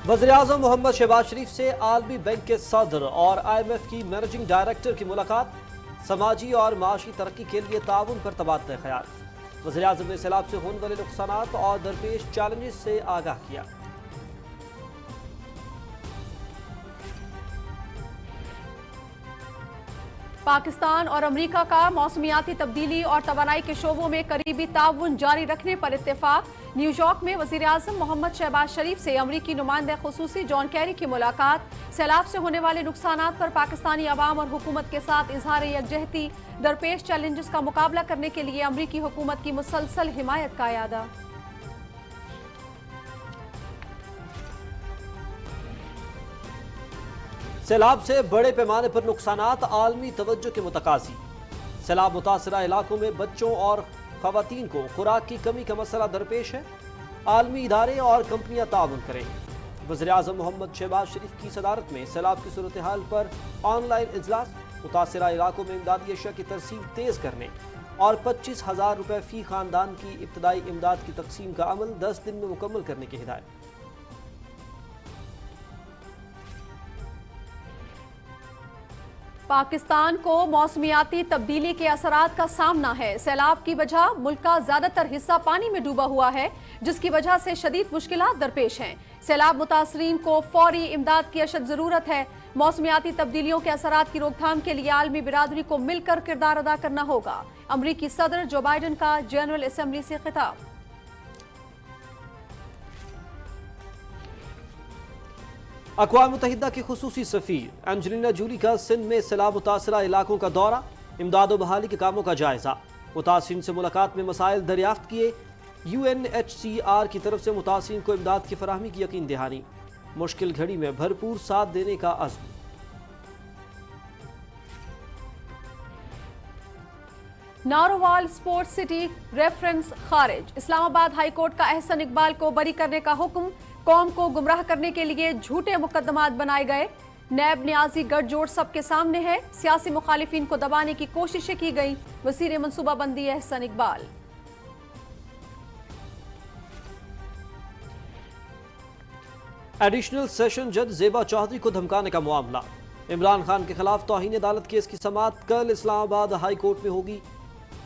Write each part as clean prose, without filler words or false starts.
वज़ीर-ए-आज़म मोहम्मद शहबाज शरीफ से आलमी बैंक के सदर और IMF की मैनेजिंग डायरेक्टर की मुलाकात। समाजी और माशी तरक्की के लिए ताउन पर तबादला ख्याल। वज़ीर-ए-आज़म ने सैलाब से होने वाले नुकसानात और दरपेश चैलेंजेस से आगाह किया। पाकिस्तान और अमेरिका का मौसमियाती तब्दीली और तवानाई के शोबों में करीबी ताउन जारी रखने पर इत्तेफाक। न्यूयॉर्क में वज़ीर-ए-आज़म मोहम्मद शहबाज शरीफ से अमरीकी नुमाइंदे खुसूसी जॉन कैरी की मुलाकात। सैलाब से होने वाले नुकसानात पर पाकिस्तानी अवाम और हुकूमत के साथ इजहार यकजहती। दरपेश चैलेंजेस का मुकाबला करने के लिए अमरीकी हुकूमत की मुसलसल हिमायत का इरादा। सैलाब से बड़े पैमाने पर नुकसानात आलमी तवज्जो के मुतकाजी। सैलाब मुतासरा इलाकों में बच्चों और खवातीन को खुराक की कमी का मसला दरपेश है। आलमी इदारे और कंपनियां ताउन करें। वज़ीर-ए-आज़म मोहम्मद शहबाज शरीफ की सदारत में सैलाब की सूरत हाल पर ऑनलाइन इजलास। मुतासरा इलाकों में इमदादी अशिया की तरसील तेज करने और 25,000 रुपये फी खानदान की इब्तदाई इमदाद की तकसीम का अमल 10 दिन में मुकम्मल करने की हिदायत। पाकिस्तान को मौसमियाती तब्दीली के असरात का सामना है। सैलाब की वजह मुल्क का ज्यादातर हिस्सा पानी में डूबा हुआ है, जिसकी वजह से शदीद मुश्किलात दरपेश हैं। सैलाब मुतासरीन को फौरी इमदाद की अशद जरूरत है। मौसमियाती तब्दीलियों के असरात की रोकथाम के लिए आलमी बिरादरी को मिलकर किरदार अदा करना होगा। अमरीकी सदर जो बाइडन का जनरल असेंबली से खिताब। अक़वाम मुत्तहिदा की खुसूसी सफ़ीर एंजेलिना जूली का सिंध में सैलाब मुतासरा इलाकों का दौरा। इमदाद व बहाली के कामों का जायजा। मुतासरीन से मुलाकात में मसाइल दरियाफ्त किए। UNHCR की तरफ से मुतासरीन को इमदाद की फराहमी की यकीन दहानी। मुश्किल घड़ी में भरपूर साथ देने का अज़्म। नारोवाल स्पोर्ट्स सिटी रेफरेंस खारिज। इस्लामाबाद हाई कोर्ट का एहसन इकबाल को बरी करने का हुक्म। कौम को गुमराह करने के लिए झूठे मुकदमात बनाए गए। नैब न्याजी गठजोड़ सबके सामने है। सियासी मुखालिफिन को दबाने की कोशिशें की गई। वज़ीर मनसूबाबंदी एहसन इकबाल। एडिशनल सेशन जज ज़ेबा चौधरी को धमकाने का मामला। इमरान खान के खिलाफ तौहीन अदालत केस की समाअत कल इस्लामाबाद हाई कोर्ट में होगी।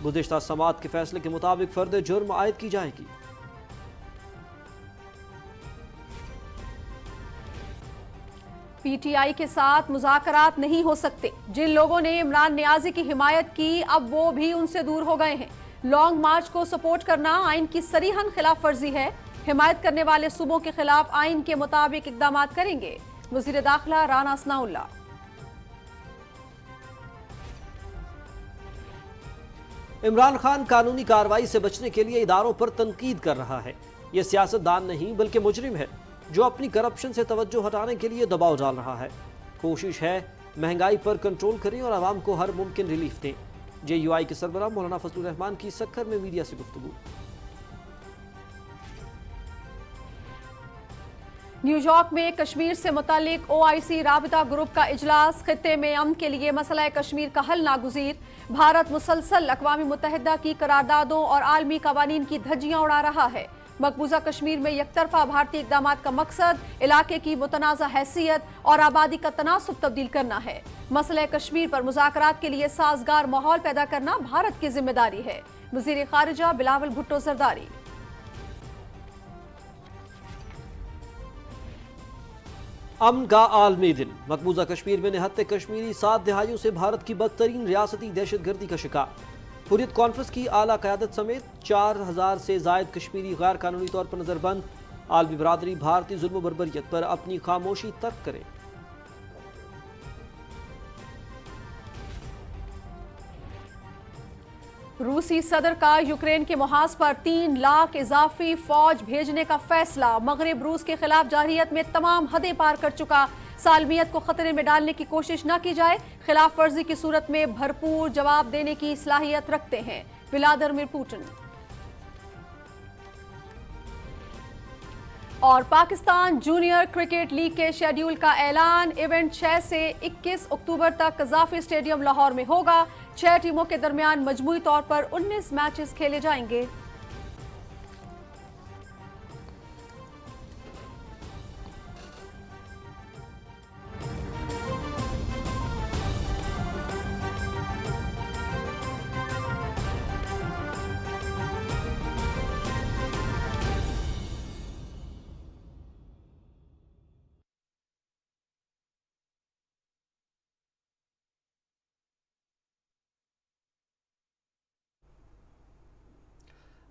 गुज़िश्ता समाअत के फैसले के मुताबिक फर्द जुर्म आयद की जाएगी। PTI के साथ मुज़ाकरात नहीं हो सकते। जिन लोगों ने इमरान नियाज़ी की हिमायत की, अब वो भी उनसे दूर हो गए हैं। लॉन्ग मार्च को सपोर्ट करना आइन की सरीहन खिलाफ वर्जी है। हिमायत करने वाले सूबों के खिलाफ आइन के मुताबिक इकदाम करेंगे। वज़ीर दाखिला राना सनाउल्लाह। इमरान खान कानूनी कार्रवाई से बचने के लिए इदारों पर तनकीद कर रहा है। ये सियासतदान नहीं बल्कि मुजरिम है जो अपनी करप्शन से तवज्जो हटाने के लिए दबाव डाल रहा है। कोशिश है महंगाई पर कंट्रोल करें और आवाम को हर मुमकिन रिलीफ दें। JUI के सरबराह मौलाना फजलुर रहमान की सक्खर में मीडिया से गुफ्तगू। न्यूयॉर्क में कश्मीर से मुतालिक OIC राबिता ग्रुप का इजलास। खित्ते में अमन के लिए मसला कश्मीर का हल नागुज़ीर। भारत मुसलसल अक़वाम मुत्तहिदा की करारदादों और आलमी कवानीन की धज्जियां उड़ा रहा है। मकबूजा कश्मीर में यकतरफा भारतीय इक़दामात का मकसद इलाके की मुतनाज़ा हैसियत और आबादी का तनासुब तब्दील करना है। मसले कश्मीर पर मुज़ाकरात के लिए साजगार माहौल पैदा करना भारत की जिम्मेदारी है। वज़ीर ख़ारिजा बिलावल भुट्टो ज़रदारी। अमन का आलमी दिन। मकबूजा कश्मीर में निहत्ते कश्मीरी 7 दिहाइयों से भारत की बदतरीन रियासती दहशतगर्दी का शिकार। हुर्रियत कॉन्फ्रेंस की आला क़यादत समेत 4,000 से ज़ायद कश्मीरी गैर कानूनी तौर पर नज़रबंद। आलमी बरादरी भारतीय जुल्म बर्बरियत पर अपनी खामोशी तर्क करे। रूसी सदर का यूक्रेन के मुहाज पर 3 लाख इजाफी फौज भेजने का फैसला। मगरिब रूस के खिलाफ जारहियत में तमाम हदें पार कर चुका। सालमियत को खतरे में डालने की कोशिश न की जाए। खिलाफ वर्जी की सूरत में भरपूर जवाब देने की सलाहियत रखते हैं व्लादिमीर पुतिन। और पाकिस्तान जूनियर क्रिकेट लीग के शेड्यूल का ऐलान। इवेंट 6 से 21 अक्टूबर तक कज़ाफी स्टेडियम लाहौर में होगा। 6 टीमों के दरमियान मजमूई तौर पर 19 मैचेस खेले जाएंगे।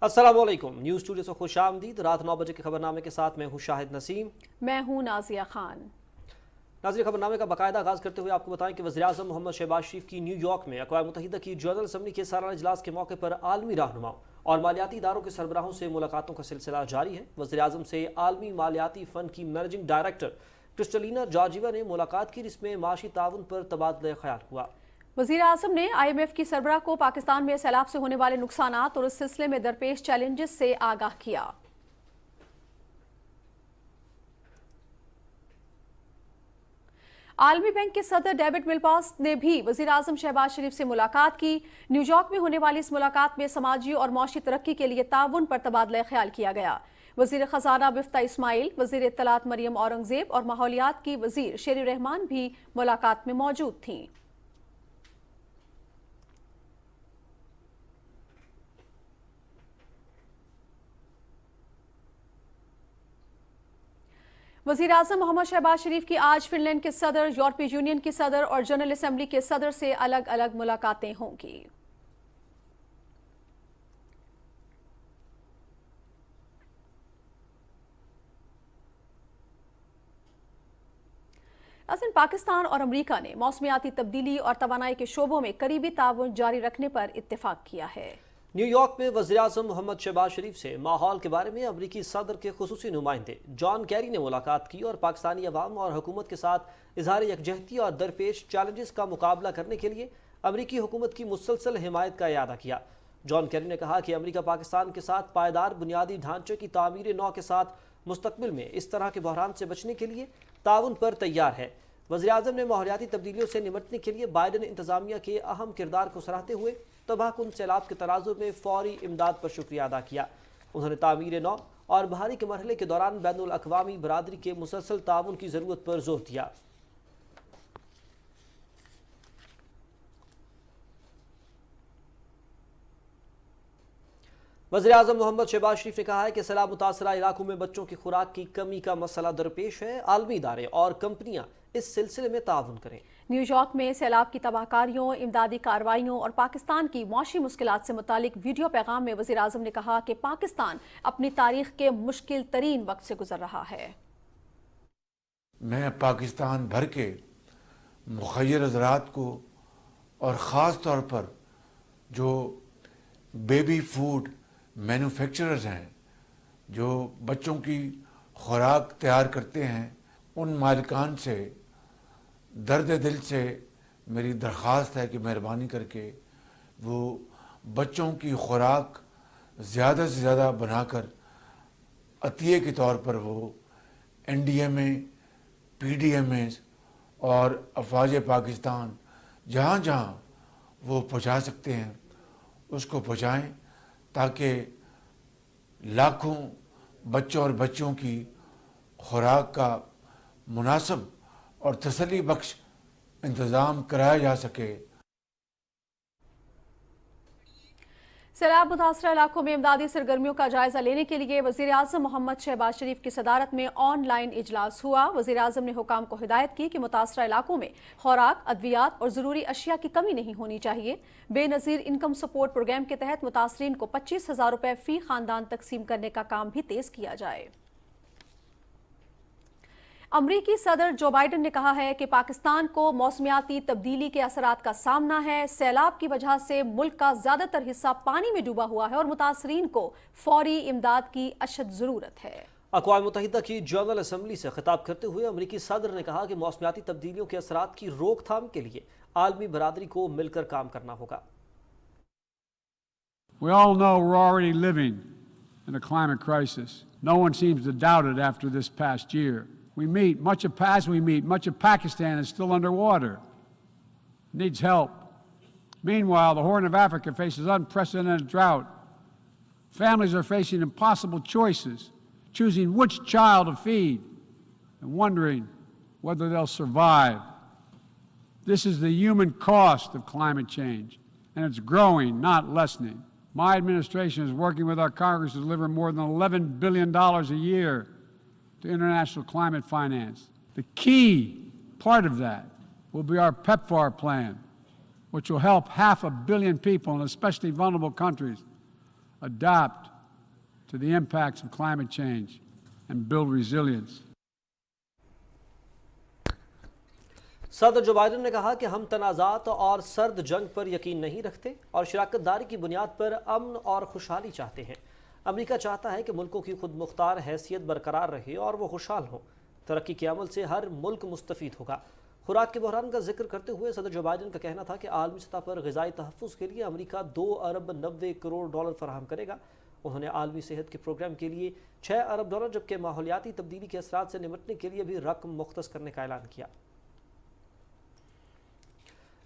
अस्सलाम वालेकुम। न्यूज़ स्टूडियो से खुश आमदीद। रात 9 बजे के खबरनामे के साथ मैं हूँ शाहिद नसीम। मैं हूं नाजिया खान। नाज़रीन, खबरनामे का बाकायदा आगाज़ करते हुए आपको बताएं कि वज़ीर-ए-आज़म मोहम्मद शहबाज शरीफ की न्यूयॉर्क में अक़वाम मुत्तहिदा की जनरल असम्बली के सालाना इजलास के मौके पर आलमी रहनुमाओं और मालियाती इदारों के सरबराहों से मुलाकातों का सिलसिला जारी है। वज़ीर-ए-आज़म से आलमी मालियाती फ़ंड की मैनेजिंग डायरेक्टर क्रिस्टलिना जॉर्जिवा ने मुलाकात की, जिसमें माशी ताउन पर तबादला ख्याल हुआ। वज़ीर आज़म ने IMF की सरबराह को पाकिस्तान में सैलाब से होने वाले नुकसानात और इस सिलसिले में दरपेश चैलेंजेस से आगाह किया। आलमी बैंक के सदर डेविड मिलपास ने भी वज़ीर आज़म शहबाज शरीफ से मुलाकात की। न्यूयॉर्क में होने वाली इस मुलाकात में समाजी और मौशी तरक्की के लिए ताउन पर तबादला ख्याल किया गया। वज़ीर ख़जाना बिफ्ता इस्माइल, वज़ीर इत्तलात मरियम औरंगज़ेब और माहौलियात की वज़ीर शेरी रहमान भी मुलाकात में मौजूद थीं। वज़ीर आज़म मोहम्मद शहबाज शरीफ की आज फिनलैंड के सदर, यूरोपीय यूनियन के सदर और जनरल असम्बली के सदर से अलग अलग मुलाकातें होंगी। पाकिस्तान और अमरीका ने मौसमियाती तब्दीली और तवानाई के शोबों में करीबी ताउन जारी रखने पर इत्तेफाक किया है। न्यूयॉर्क में वज़ीर-ए-आज़म मोहम्मद शहबाज शरीफ से माहौल के बारे में अमरीकी सदर के खुसूसी नुमाइंदे जॉन कैरी ने मुलाकात की और पाकिस्तानी अवाम और हुकूमत के साथ इजहार यकजहती और दरपेश चैलेंजेस का मुकाबला करने के लिए अमरीकी हुकूमत की मुसलसल हिमायत का इयादा किया। जॉन कैरी ने कहा कि अमरीका पाकिस्तान के साथ पायदार बुनियादी ढांचे की तामीर नौ के साथ मुस्तकबिल में इस तरह के बहरान से बचने के लिए ताउन पर तैयार है। वज़ीर-ए-आज़म ने माहौलियाती तब्दीलियों से निपटने के लिए बाइडन इंतजामिया के अहम किरदार को सराहते हुए तबाहकुन सैलाब के तनाजुर में फौरी इमदाद पर शुक्रिया अदा किया। उन्होंने तामीर नौ और बहाली के मरहले के दौरान बैनुल अक़वामी बरादरी के मुसलसल ताउन की ज़रूरत पर जोर दिया। वज़ीर-ए-आज़म मोहम्मद शहबाज शरीफ ने कहा है कि सैलाब मुतासरा इलाकों में बच्चों की खुराक की कमी का मसला दरपेश है। आलमी इदारे और कंपनियां इस सिलसिले में ताउन करें। न्यूयॉर्क में सैलाब की तबाहकारियों, इमदादी कार्रवाइयों और पाकिस्तान की मौशी मुश्किलात से मुतालिक वीडियो पैगाम में वज़ीर आज़म ने कहा कि पाकिस्तान अपनी तारीख के मुश्किल तरीन वक्त से गुजर रहा है। मैं पाकिस्तान भर के मुखय्यर हज़रात को और ख़ास तौर पर जो बेबी फूड मैन्युफैक्चरर्स हैं, जो बच्चों की खुराक तैयार करते हैं, उन मालिकान से दर्द दिल से मेरी दरख्वास्त है कि मेहरबानी करके वो बच्चों की खुराक ज़्यादा से ज़्यादा बनाकर अतिये के तौर पर वो NDMA, PDMA और अफवाज पाकिस्तान जहाँ जहाँ वो पहुँचा सकते हैं उसको पहुँचाएँ, ताकि लाखों बच्चों और बच्चों की खुराक का मुनासिब और तसल्ली बख्श इंतज़ाम कराया जा सके। सैलाब मुतासरा इलाकों में इमदादी सरगर्मियों का जायजा लेने के लिए वज़ीर आज़म मोहम्मद शहबाज शरीफ की सदारत में ऑनलाइन इजलास हुआ। वज़ीर आज़म ने हुकाम को हिदायत की कि मुतासरा इलाकों में खुराक, अद्वियात और ज़रूरी अशिया की कमी नहीं होनी चाहिए। बेनज़ीर इनकम सपोर्ट प्रोग्राम के तहत मुतासरीन को 25,000 रुपये फ़ी ख़ानदान तकसीम करने का काम भी तेज़ किया जाए। अमरीकी सदर जो बाइडन ने कहा है कि पाकिस्तान को मौसमियाती तब्दीली के असरात का सामना है। सैलाब की वजह से मुल्क का ज़्यादातर हिस्सा पानी में डूबा हुआ है और मुतासरीन को फौरी इमदाद की अशद ज़रूरत है। अक़वाम मुत्तहिदा की जनरल असम्बली से खिताब करते हुए अमरीकी सदर ने कहा कि मौसमियाती तब्दीलियों के असरात की रोकथाम के लिए आलमी बरादरी को मिलकर काम करना होगा। We all know we're already living in a climate crisis. No one seems to doubt it after this past year. Much of Pakistan is still underwater, needs help. Meanwhile, the Horn of Africa faces unprecedented drought. Families are facing impossible choices, choosing which child to feed and wondering whether they'll survive. This is the human cost of climate change, and it's growing, not lessening. My administration is working with our Congress to deliver more than $11 billion a year to international climate finance. The key part of that will be our PEPFAR plan, which will help 500 million people in especially vulnerable countries adapt to the impacts of climate change and build resilience. صدر Joe Biden نے کہا کہ ہم تنازعات اور سرد جنگ پر یقین نہیں رکھتے اور شراکت داری کی بنیاد پر امن اور خوشحالی چاہتے ہیں۔ امریکہ چاہتا ہے کہ ملکوں کی خود مختار حیثیت برقرار رہے اور وہ خوشحال ہوں۔ ترقی کے عمل سے ہر ملک مستفید ہوگا۔ خوراک کے بحران کا ذکر کرتے ہوئے صدر جو بائیڈن کا کہنا تھا کہ عالمی سطح پر غذائی تحفظ کے لیے امریکہ $2 ارب 90 کروڑ فراہم کرے گا۔ انہوں نے عالمی صحت کے پروگرام کے لیے $6 ارب جبکہ ماحولیاتی تبدیلی کے اثرات سے نمٹنے کے لیے بھی رقم مختص کرنے کا اعلان کیا۔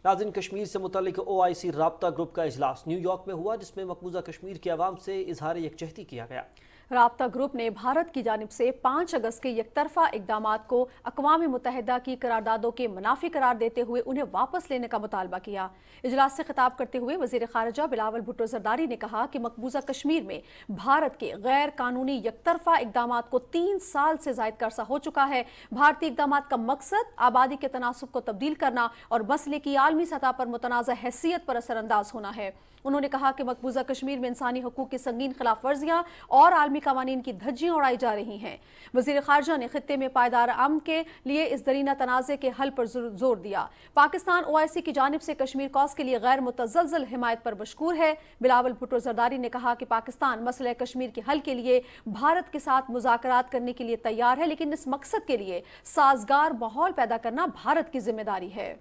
ناظرین، کشمیر سے متعلق OIC رابطہ گروپ کا اجلاس نیو یارک میں ہوا، جس میں مقبوضہ کشمیر کے عوام سے اظہار یکجہتی کیا گیا۔ رابطہ گروپ نے بھارت کی جانب سے 5 اگست کے یک طرفہ اقدامات کو اقوام متحدہ کی قراردادوں کے منافی قرار دیتے ہوئے انہیں واپس لینے کا مطالبہ کیا۔ اجلاس سے خطاب کرتے ہوئے وزیر خارجہ بلاول بھٹو زرداری نے کہا کہ مقبوضہ کشمیر میں بھارت کے غیر قانونی یک طرفہ اقدامات کو 3 سال سے زائد کا عرصہ ہو چکا ہے۔ بھارتی اقدامات کا مقصد آبادی کے تناسب کو تبدیل کرنا اور مسئلے کی عالمی سطح پر متنازع حیثیت پر اثر انداز ہونا ہے۔ انہوں نے کہا کہ مقبوضہ کشمیر میں انسانی حقوق کی سنگین خلاف ورزیاں اور عالمی قوانین کی دھجیاں اڑائی جا رہی ہیں۔ وزیر خارجہ نے خطے میں پائیدار امن کے لیے اس درینہ تنازع کے حل پر زور دیا۔ پاکستان OIC کی جانب سے کشمیر کاز کے لیے غیر متزلزل حمایت پر مشکور ہے۔ بلاول بھٹو زرداری نے کہا کہ پاکستان مسئلہ کشمیر کے حل کے لیے بھارت کے ساتھ مذاکرات کرنے کے لیے تیار ہے، لیکن اس مقصد کے لیے سازگار ماحول پیدا کرنا بھارت کی ذمہ داری ہے۔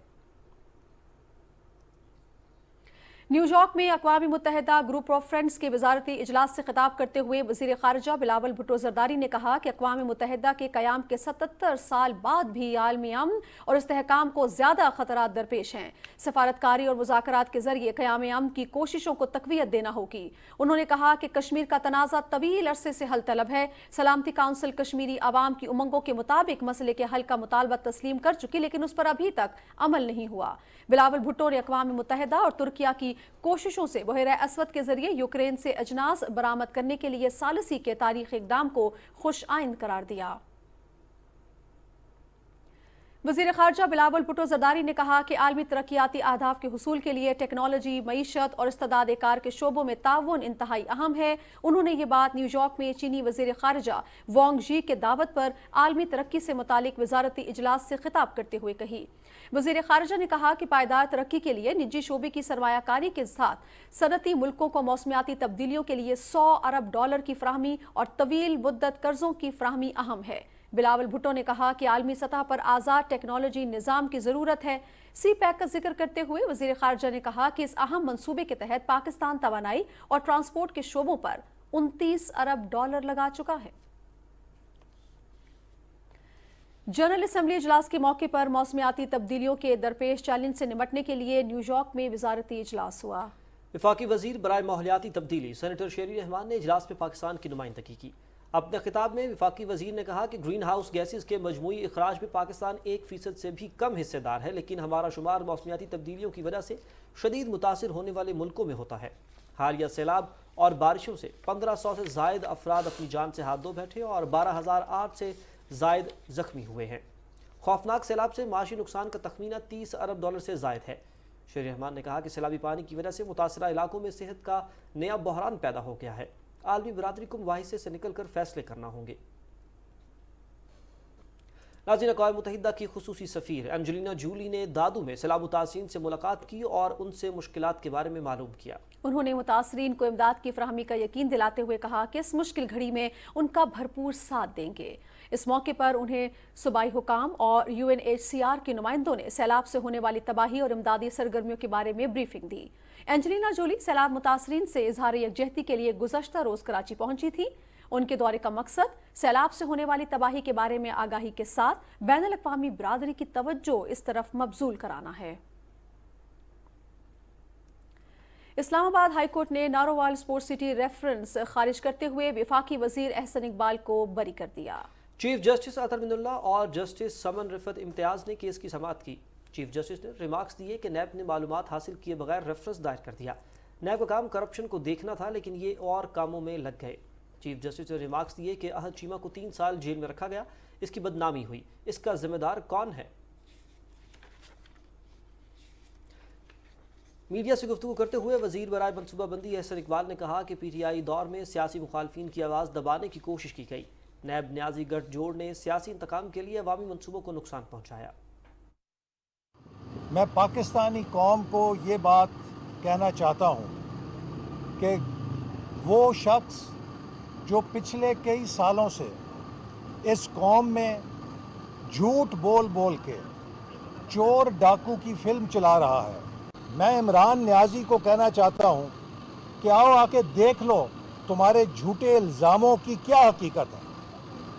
نیو یارک میں اقوام متحدہ گروپ آف فرینڈز کے وزارتی اجلاس سے خطاب کرتے ہوئے وزیر خارجہ بلاول بھٹو زرداری نے کہا کہ اقوام متحدہ کے قیام کے 77 سال بعد بھی عالمی امن اور استحکام کو زیادہ خطرات درپیش ہیں۔ سفارتکاری اور مذاکرات کے ذریعے قیام امن کی کوششوں کو تقویت دینا ہوگی۔ انہوں نے کہا کہ کشمیر کا تنازع طویل عرصے سے حل طلب ہے۔ سلامتی کونسل کشمیری عوام کی امنگوں کے مطابق مسئلے کے حل کا مطالبہ تسلیم کر چکی، لیکن اس پر ابھی تک عمل نہیں ہوا۔ بلاول بھٹو نے اقوام متحدہ اور ترکیہ کی کوششوں سے بحیرہ اسود کے ذریعے یوکرین سے اجناس برآمد کرنے کے لیے ثالثی کے تاریخی اقدام کو خوش آئند قرار دیا۔ وزیر خارجہ بلاول بھٹو زرداری نے کہا کہ عالمی ترقیاتی اہداف کے حصول کے لیے ٹیکنالوجی، معیشت اور استعداد کار کے شعبوں میں تعاون انتہائی اہم ہے۔ انہوں نے یہ بات نیو یارک میں چینی وزیر خارجہ وانگ جی کے دعوت پر عالمی ترقی سے متعلق وزارتی اجلاس سے خطاب کرتے ہوئے کہی۔ وزیر خارجہ نے کہا کہ پائیدار ترقی کے لیے نجی شعبے کی سرمایہ کاری کے ساتھ صنعتی ملکوں کو موسمیاتی تبدیلیوں کے لیے $100 ارب کی فراہمی اور طویل مدت قرضوں کی فراہمی اہم ہے۔ بلاول بھٹو نے کہا کہ عالمی سطح پر آزاد ٹیکنالوجی نظام کی ضرورت ہے۔ سی پیک کا ذکر کرتے ہوئے وزیر خارجہ نے کہا کہ اس اہم منصوبے کے تحت پاکستان توانائی اور ٹرانسپورٹ کے شعبوں پر $29 ارب لگا چکا ہے۔ جنرل اسمبلی اجلاس کے موقع پر موسمیاتی تبدیلیوں کے درپیش چیلنج سے نمٹنے کے لیے نیو یارک میں وزارتی اجلاس ہوا۔ وفاقی وزیر برائے ماحولیاتی تبدیلی سینیٹر شیری رحمان نے اجلاس میں پاکستان کی نمائندگی کی۔ اپنے خطاب میں وفاقی وزیر نے کہا کہ گرین ہاؤس گیسز کے مجموعی اخراج میں پاکستان 1% سے بھی کم حصے دار ہے، لیکن ہمارا شمار موسمیاتی تبدیلیوں کی وجہ سے شدید متاثر ہونے والے ملکوں میں ہوتا ہے۔ حالیہ سیلاب اور بارشوں سے 1500 سے زائد افراد اپنی جان سے ہاتھ دھو بیٹھے اور 12,008 سے زائد زخمی ہوئے ہیں۔ خوفناک سیلاب سے معاشی نقصان کا تخمینہ $30 ارب سے زائد ہے۔ شیری رحمان نے کہا کہ سیلابی پانی کی وجہ سے متاثرہ علاقوں میں صحت کا نیا بحران پیدا ہو گیا ہے۔ عالمی برادری کو مباحثے سے نکل کر فیصلے کرنا ہوں گے۔ ناظرین، اقوام متحدہ کی خصوصی سفیر انجلینا جولی نے دادو میں سیلاب متاثرین سے ملاقات کی اور ان سے مشکلات کے بارے میں معلوم کیا۔ انہوں نے متاثرین کو امداد کی فراہمی کا یقین دلاتے ہوئے کہا کہ اس مشکل گھڑی میں ان کا بھرپور ساتھ دیں گے۔ اس موقع پر انہیں صوبائی حکام اور UNHCR کے نمائندوں نے سیلاب سے ہونے والی تباہی اور امدادی سرگرمیوں کے بارے میں بریفنگ دی۔ انجلینا جولی سیلاب متاثرین سے اظہار یکجہتی کے لیے گزشتہ روز کراچی پہنچی تھی۔ ان کے دورے کا مقصد سیلاب سے ہونے والی تباہی کے بارے میں آگاہی کے ساتھ بین الاقوامی برادری کی توجہ اس طرف مبذول کرانا ہے۔ اسلام آباد ہائی کورٹ نے نارووال اسپورٹ سٹی ریفرنس خارج کرتے ہوئے وفاقی وزیر احسن اقبال کو بری کر دیا۔ چیف جسٹس اطہر من اللہ اور جسٹس سمن رفعت امتیاز نے کیس کی سماعت کی۔ چیف جسٹس نے ریمارکس دیے کہ نیب نے معلومات حاصل کیے بغیر ریفرنس دائر کر دیا۔ نیب کا کام کرپشن کو دیکھنا تھا، لیکن یہ اور کاموں میں لگ گئے۔ چیف جسٹس نے ریمارکس دیے کہ احد چیمہ کو 3 سال جیل میں رکھا گیا، اس کی بدنامی ہوئی، اس کا ذمہ دار کون ہے؟ میڈیا سے گفتگو کرتے ہوئے وزیر برائے منصوبہ بندی احسن اقبال نے کہا کہ پی ٹی آئی دور میں سیاسی مخالفین کی آواز دبانے کی کوشش کی گئی. نیب نیازی گٹھ جوڑ نے سیاسی انتقام کے لیے عوامی منصوبوں کو نقصان پہنچایا. میں پاکستانی قوم کو یہ بات کہنا چاہتا ہوں کہ وہ شخص جو پچھلے کئی سالوں سے اس قوم میں جھوٹ بول بول کے چور ڈاکو کی فلم چلا رہا ہے، میں عمران نیازی کو کہنا چاہتا ہوں کہ آؤ آ کے دیکھ لو تمہارے جھوٹے الزاموں کی کیا حقیقت ہے.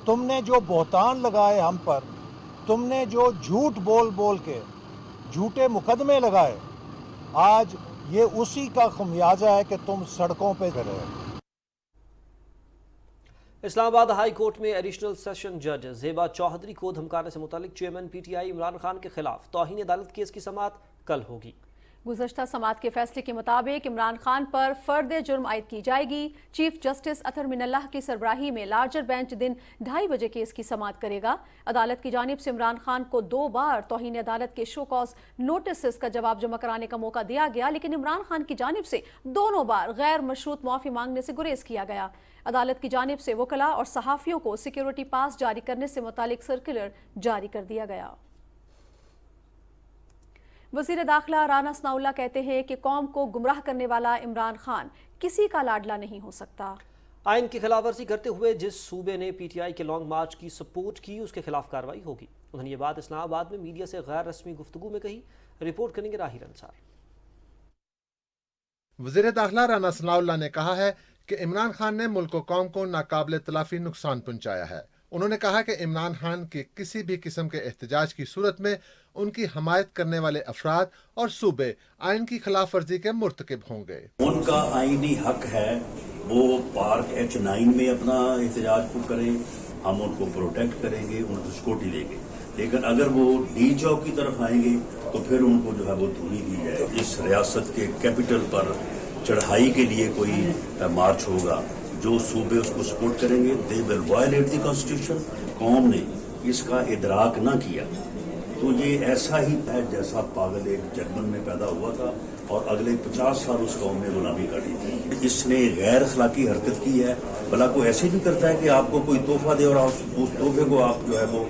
تم نے جو بہتان لگائے ہم پر، تم نے جو جھوٹ بول بول کے جھوٹے مقدمے لگائے، آج یہ اسی کا خمیازہ ہے کہ تم سڑکوں پہ پھر رہے. اسلام آباد ہائی کورٹ میں ایڈیشنل سیشن جج زیبا چوہدری کو دھمکانے سے متعلق chairman P T I Imran Khan کے خلاف توہین عدالت کیس کی سماعت کل ہوگی. گزشتہ سماعت کے فیصلے کے مطابق عمران خان پر فرد جرم عائد کی جائے گی. چیف جسٹس اطہر من اللہ کی سربراہی میں لارجر بینچ دن 2:30 بجے کیس کی سماعت کرے گا. عدالت کی جانب سے عمران خان کو 2 بار توہین عدالت کے شو کاز نوٹسز کا جواب جمع کرانے کا موقع دیا گیا، لیکن عمران خان کی جانب سے دونوں بار غیر مشروط معافی مانگنے سے گریز کیا گیا. عدالت کی جانب سے وکلاء اور صحافیوں کو سیکیورٹی پاس جاری کرنے سے متعلق سرکولر جاری کر دیا گیا. وزیر داخلہ رانا ثناءاللہ کہتے ہیں کہ قوم کو گمراہ کرنے والا عمران خان کسی کا لاڈلا نہیں ہو سکتا. آئین کی خلاف ورزی کرتے ہوئے جس صوبے نے پی ٹی آئی کے لانگ مارچ کی سپورٹ کی اس کے خلاف کارروائی ہوگی. انہوں نے یہ بات اسلام آباد میں میڈیا سے غیر رسمی گفتگو میں کہی. رپورٹ کریں گے راہیل انصار. وزیر داخلہ رانا ثناءاللہ نے کہا ہے کہ عمران خان نے ملک و قوم کو ناقابل تلافی نقصان پہنچایا ہے. انہوں نے کہا کہ عمران خان کے کسی بھی قسم کے احتجاج کی صورت میں ان کی حمایت کرنے والے افراد اور صوبے آئین کی خلاف ورزی کے مرتکب ہوں گے. ان کا آئینی حق ہے وہ پارک H9 میں اپنا احتجاج کو کریں، ہم ان کو پروٹیکٹ کریں گے، ان کو سکیورٹی دیں گے. لیکن اگر وہ ڈی چوک کی طرف آئیں گے تو پھر ان کو جو ہے وہ دھونی دی جائے. اس ریاست کے کیپٹل پر چڑھائی کے لیے کوئی مارچ ہوگا، جو صوبے اس کو سپورٹ کریں گے دے ول وائلیٹ دی کانسٹیٹیوشن. قوم نے اس کا ادراک نہ کیا تو یہ ایسا ہی ہے جیسا پاگل ایک جرمن میں پیدا ہوا تھا اور اگلے 50 سال اس قوم نے غلامی کاٹی تھی. اس نے غیر اخلاقی حرکت کی ہے. بھلا کوئی ایسے بھی کرتا ہے کہ آپ کو کوئی تحفہ دے اور آپ اس تحفے کو آپ جو ہے وہ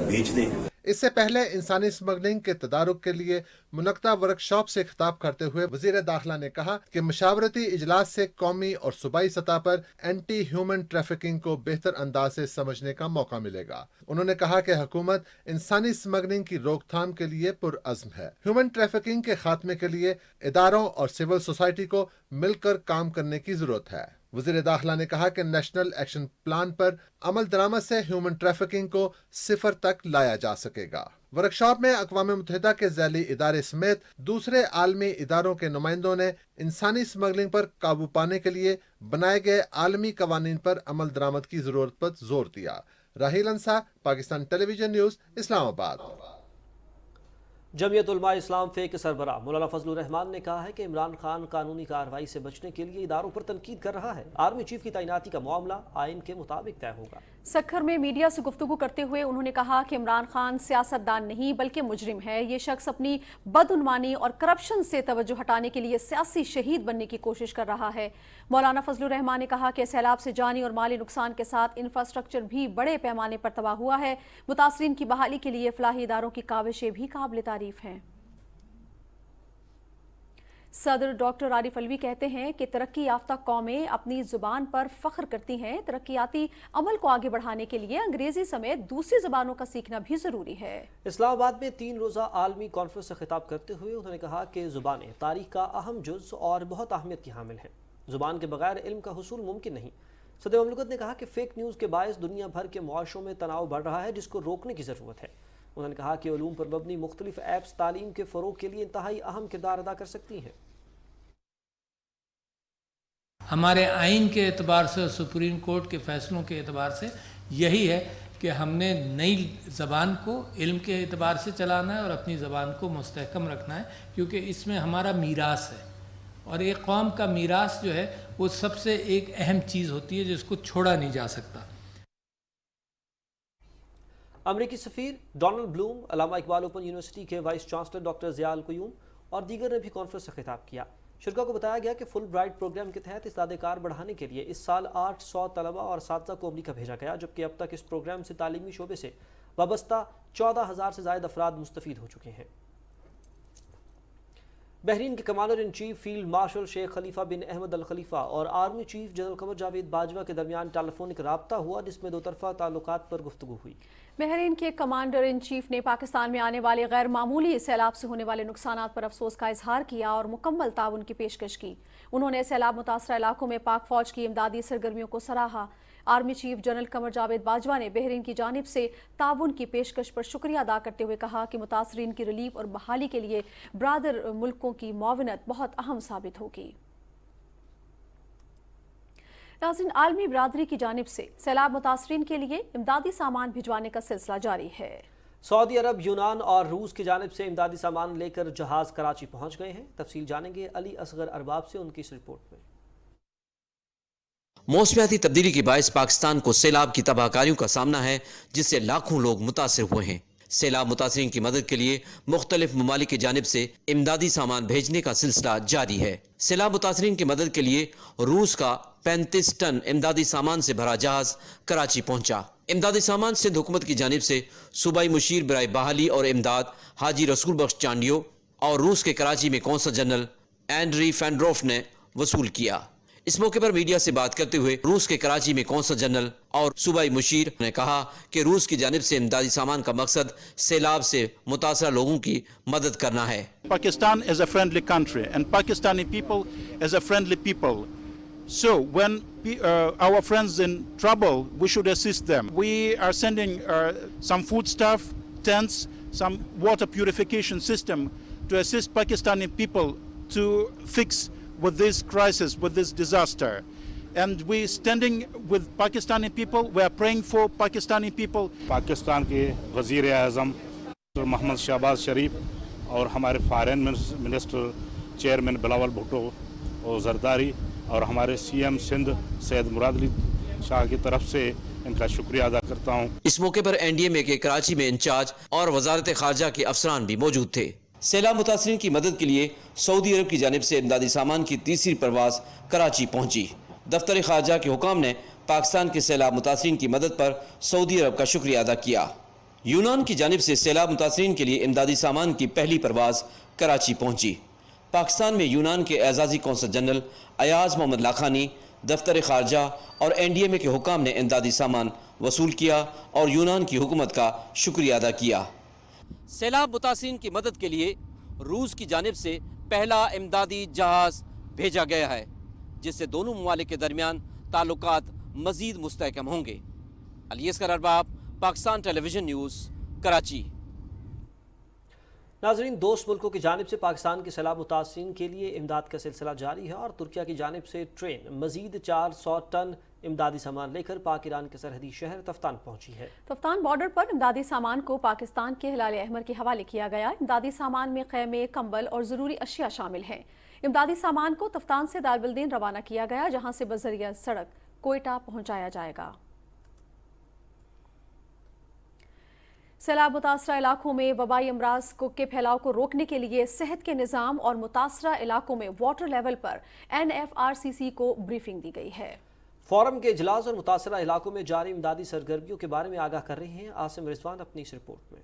بیچ دیں. اس سے پہلے انسانی اسمگلنگ کے تدارک کے لیے منعقدہ ورکشاپ سے خطاب کرتے ہوئے وزیر داخلہ نے کہا کہ مشاورتی اجلاس سے قومی اور صوبائی سطح پر اینٹی ہیومن ٹریفکنگ کو بہتر انداز سے سمجھنے کا موقع ملے گا. انہوں نے کہا کہ حکومت انسانی اسمگلنگ کی روک تھام کے لیے پرعزم ہے. ہیومن ٹریفکنگ کے خاتمے کے لیے اداروں اور سول سوسائٹی کو مل کر کام کرنے کی ضرورت ہے. وزیر داخلہ نے کہا کہ نیشنل ایکشن پلان پر عمل درآمد سے ہیومن ٹریفکنگ کو 0 تک لایا جا سکے گا. ورکشاپ میں اقوام متحدہ کے ذیلی ادارے سمیت دوسرے عالمی اداروں کے نمائندوں نے انسانی اسمگلنگ پر قابو پانے کے لیے بنائے گئے عالمی قوانین پر عمل درآمد کی ضرورت پر زور دیا. راہیل انصار، پاکستان ٹیلی ویژن نیوز، اسلام آباد. جمعیت علماء اسلام فے کے سربراہ مولانا فضل الرحمان نے کہا ہے کہ عمران خان قانونی کارروائی سے بچنے کے لیے اداروں پر تنقید کر رہا ہے. آرمی چیف کی تعیناتی کا معاملہ آئین کے مطابق طے ہوگا. سکھر میں میڈیا سے گفتگو کرتے ہوئے انہوں نے کہا کہ عمران خان سیاستدان نہیں بلکہ مجرم ہے. یہ شخص اپنی بدعنوانی اور کرپشن سے توجہ ہٹانے کے لیے سیاسی شہید بننے کی کوشش کر رہا ہے. مولانا فضل الرحمان نے کہا کہ سیلاب سے جانی اور مالی نقصان کے ساتھ انفراسٹرکچر بھی بڑے پیمانے پر تباہ ہوا ہے. متاثرین کی بحالی کے لیے فلاحی اداروں کی کاوشیں بھی قابل تعریف ہیں. صدر ڈاکٹر عارف علوی کہتے ہیں کہ ترقی یافتہ قومیں اپنی زبان پر فخر کرتی ہیں. ترقیاتی عمل کو آگے بڑھانے کے لیے انگریزی سمیت دوسری زبانوں کا سیکھنا بھی ضروری ہے. اسلام آباد میں 3 روزہ عالمی کانفرنس سے خطاب کرتے ہوئے انہوں نے کہا کہ زبانیں تاریخ کا اہم جز اور بہت اہمیت کی حامل ہیں. زبان کے بغیر علم کا حصول ممکن نہیں. صدر مملکت نے کہا کہ فیک نیوز کے باعث دنیا بھر کے معاشروں میں تناؤ بڑھ رہا ہے جس کو روکنے کی ضرورت ہے. انہوں نے کہا کہ علوم پر مبنی مختلف ایپس تعلیم کے فروغ کے لیے انتہائی اہم کردار ادا کر سکتی ہیں. ہمارے آئین کے اعتبار سے اور سپریم کورٹ کے فیصلوں کے اعتبار سے یہی ہے کہ ہم نے نئی زبان کو علم کے اعتبار سے چلانا ہے اور اپنی زبان کو مستحکم رکھنا ہے، کیونکہ اس میں ہمارا میراث ہے اور ایک قوم کا میراث جو ہے وہ سب سے ایک اہم چیز ہوتی ہے جس کو چھوڑا نہیں جا سکتا. امریکی سفیر ڈونلڈ بلوم علامہ اقبال اوپن یونیورسٹی کے وائس چانسلر ڈاکٹر ضیاء القیوم اور دیگر نے بھی کانفرنس سے خطاب کیا۔ شرکا کو بتایا گیا کہ فل برائٹ پروگرام کے تحت استاد کار بڑھانے کے لیے اس سال 800 طلبہ اور اساتذہ کو امریکہ بھیجا گیا، جبکہ اب تک اس پروگرام سے تعلیمی شعبے سے وابستہ 14,000 سے زائد افراد مستفید ہو چکے ہیں۔ بحرین کے commander in chief field marshal Sheikh خلیفہ بن احمد الخلیفہ اور army chief general Qamar Javed Bajwa کے درمیان ٹیلی فونک رابطہ ہوا، جس میں دو طرفہ تعلقات پر گفتگو ہوئی۔ بحرین کے کمانڈر ان چیف نے پاکستان میں آنے والے غیر معمولی سیلاب سے ہونے والے نقصانات پر افسوس کا اظہار کیا اور مکمل تعاون کی پیشکش کی۔ انہوں نے سیلاب متاثرہ علاقوں میں پاک فوج کی امدادی سرگرمیوں کو سراہا۔ Army chief general Qamar Javed Bajwa نے بحرین کی جانب سے تعاون کی پیشکش پر شکریہ ادا کرتے ہوئے کہا کہ متاثرین کی ریلیف اور بحالی کے لیے برادر ملکوں کی معاونت بہت اہم ثابت ہوگی۔ ناظرین، عالمی برادری کی جانب سے سیلاب متاثرین کے لیے امدادی سامان بھجوانے کا سلسلہ جاری ہے۔ سعودی عرب، یونان اور روس کی جانب سے امدادی سامان لے کر جہاز کراچی پہنچ گئے ہیں۔ تفصیل جانیں گے علی اصغر ارباب سے ان کی اس رپورٹ میں۔ موسمیاتی تبدیلی کے باعث پاکستان کو سیلاب کی تباہ کاریوں کا سامنا ہے، جس سے لاکھوں لوگ متاثر ہوئے ہیں۔ سیلاب متاثرین کی مدد کے لیے مختلف ممالک کی جانب سے امدادی سامان بھیجنے کا سلسلہ جاری ہے۔ سیلاب متاثرین کی مدد کے لیے روس کا 35 ٹن امدادی سامان سے بھرا جہاز کراچی پہنچا۔ امدادی سامان سندھ حکومت کی جانب سے صوبائی مشیر برائے بحالی اور امداد حاجی رسول بخش چانڈیو اور روس کے کراچی میں قونصل جنرل اینڈری فینڈروف نے وصول کیا۔ اس موقع پر میڈیا سے بات کرتے ہوئے روس کے کراچی میں قونصل جنرل اور صوبائی مشیر نے کہا کہ روس کی جانب سے امدادی سامان کا مقصد سیلاب سے متاثرہ لوگوں کی مدد کرنا ہے۔ Pakistan is a friendly country and Pakistani people is a friendly people. So when our friends in trouble, we should assist them. We are sending some foodstuff, tents, some water purification system to assist Pakistani people to fix with this crisis, with this disaster. And we standing with Pakistani people, we are praying for Pakistani people. Pakistan کے وزیر اعظم محمد شہباز شریف اور ہمارے foreign minister chairman Bilawal Bhutto اور زرداری اور ہمارے C M Sindh سید مراد علی شاہ کی طرف سے ان کا شکریہ ادا کرتا ہوں۔ اس موقع پر این ڈی ایم اے کے کراچی میں انچارج اور وزارت خارجہ کے افسران بھی موجود تھے۔ سیلاب متاثرین کی مدد کے لیے سعودی عرب کی جانب سے امدادی سامان کی تیسری پرواز کراچی پہنچی۔ دفتر خارجہ کے حکام نے پاکستان کے سیلاب متاثرین کی مدد پر سعودی عرب کا شکریہ ادا کیا۔ یونان کی جانب سے سیلاب متاثرین کے لیے امدادی سامان کی پہلی پرواز کراچی پہنچی۔ پاکستان میں یونان کے اعزازی قونصل جنرل ایاز محمد لاکھانی، دفتر خارجہ اور این ڈی ایم اے کے حکام نے امدادی سامان وصول کیا اور یونان کی حکومت کا شکریہ ادا کیا۔ سیلاب متاثرین کی مدد کے لیے روس کی جانب سے پہلا امدادی جہاز بھیجا گیا ہے، جس سے دونوں ممالک کے درمیان تعلقات مزید مستحکم ہوں گے۔ علی اصغر ارباب، پاکستان ٹیلی ویژن نیوز، کراچی۔ ناظرین، دوست ملکوں کی جانب سے پاکستان کے سیلاب متاثرین کے لیے امداد کا سلسلہ جاری ہے اور ترکیہ کی جانب سے ٹرین مزید 400 ٹن امدادی سامان لے کر پاک ایران کے سرحدی شہر تفتان پہنچی ہے۔ تفتان بارڈر پر امدادی سامان کو پاکستان کے ہلال احمر کے حوالے کیا گیا۔ امدادی سامان میں خیمے، کمبل اور ضروری اشیاء شامل ہیں۔ امدادی سامان کو تفتان سے دارالبلدین روانہ کیا گیا، جہاں سے بذریعہ سڑک کوئٹہ پہنچایا جائے گا۔ سیلاب متاثرہ علاقوں میں وبائی امراض کے پھیلاؤ کو روکنے کے لیے صحت کے نظام اور متاثرہ علاقوں میں واٹر لیول پر NFRCC کو بریفنگ دی گئی ہے۔ فورم کے اجلاس اور متاثرہ علاقوں میں جاری امدادی سرگرمیوں کے بارے میں آگاہ کر رہے ہیں عاصم رضوان اپنی اس رپورٹ میں۔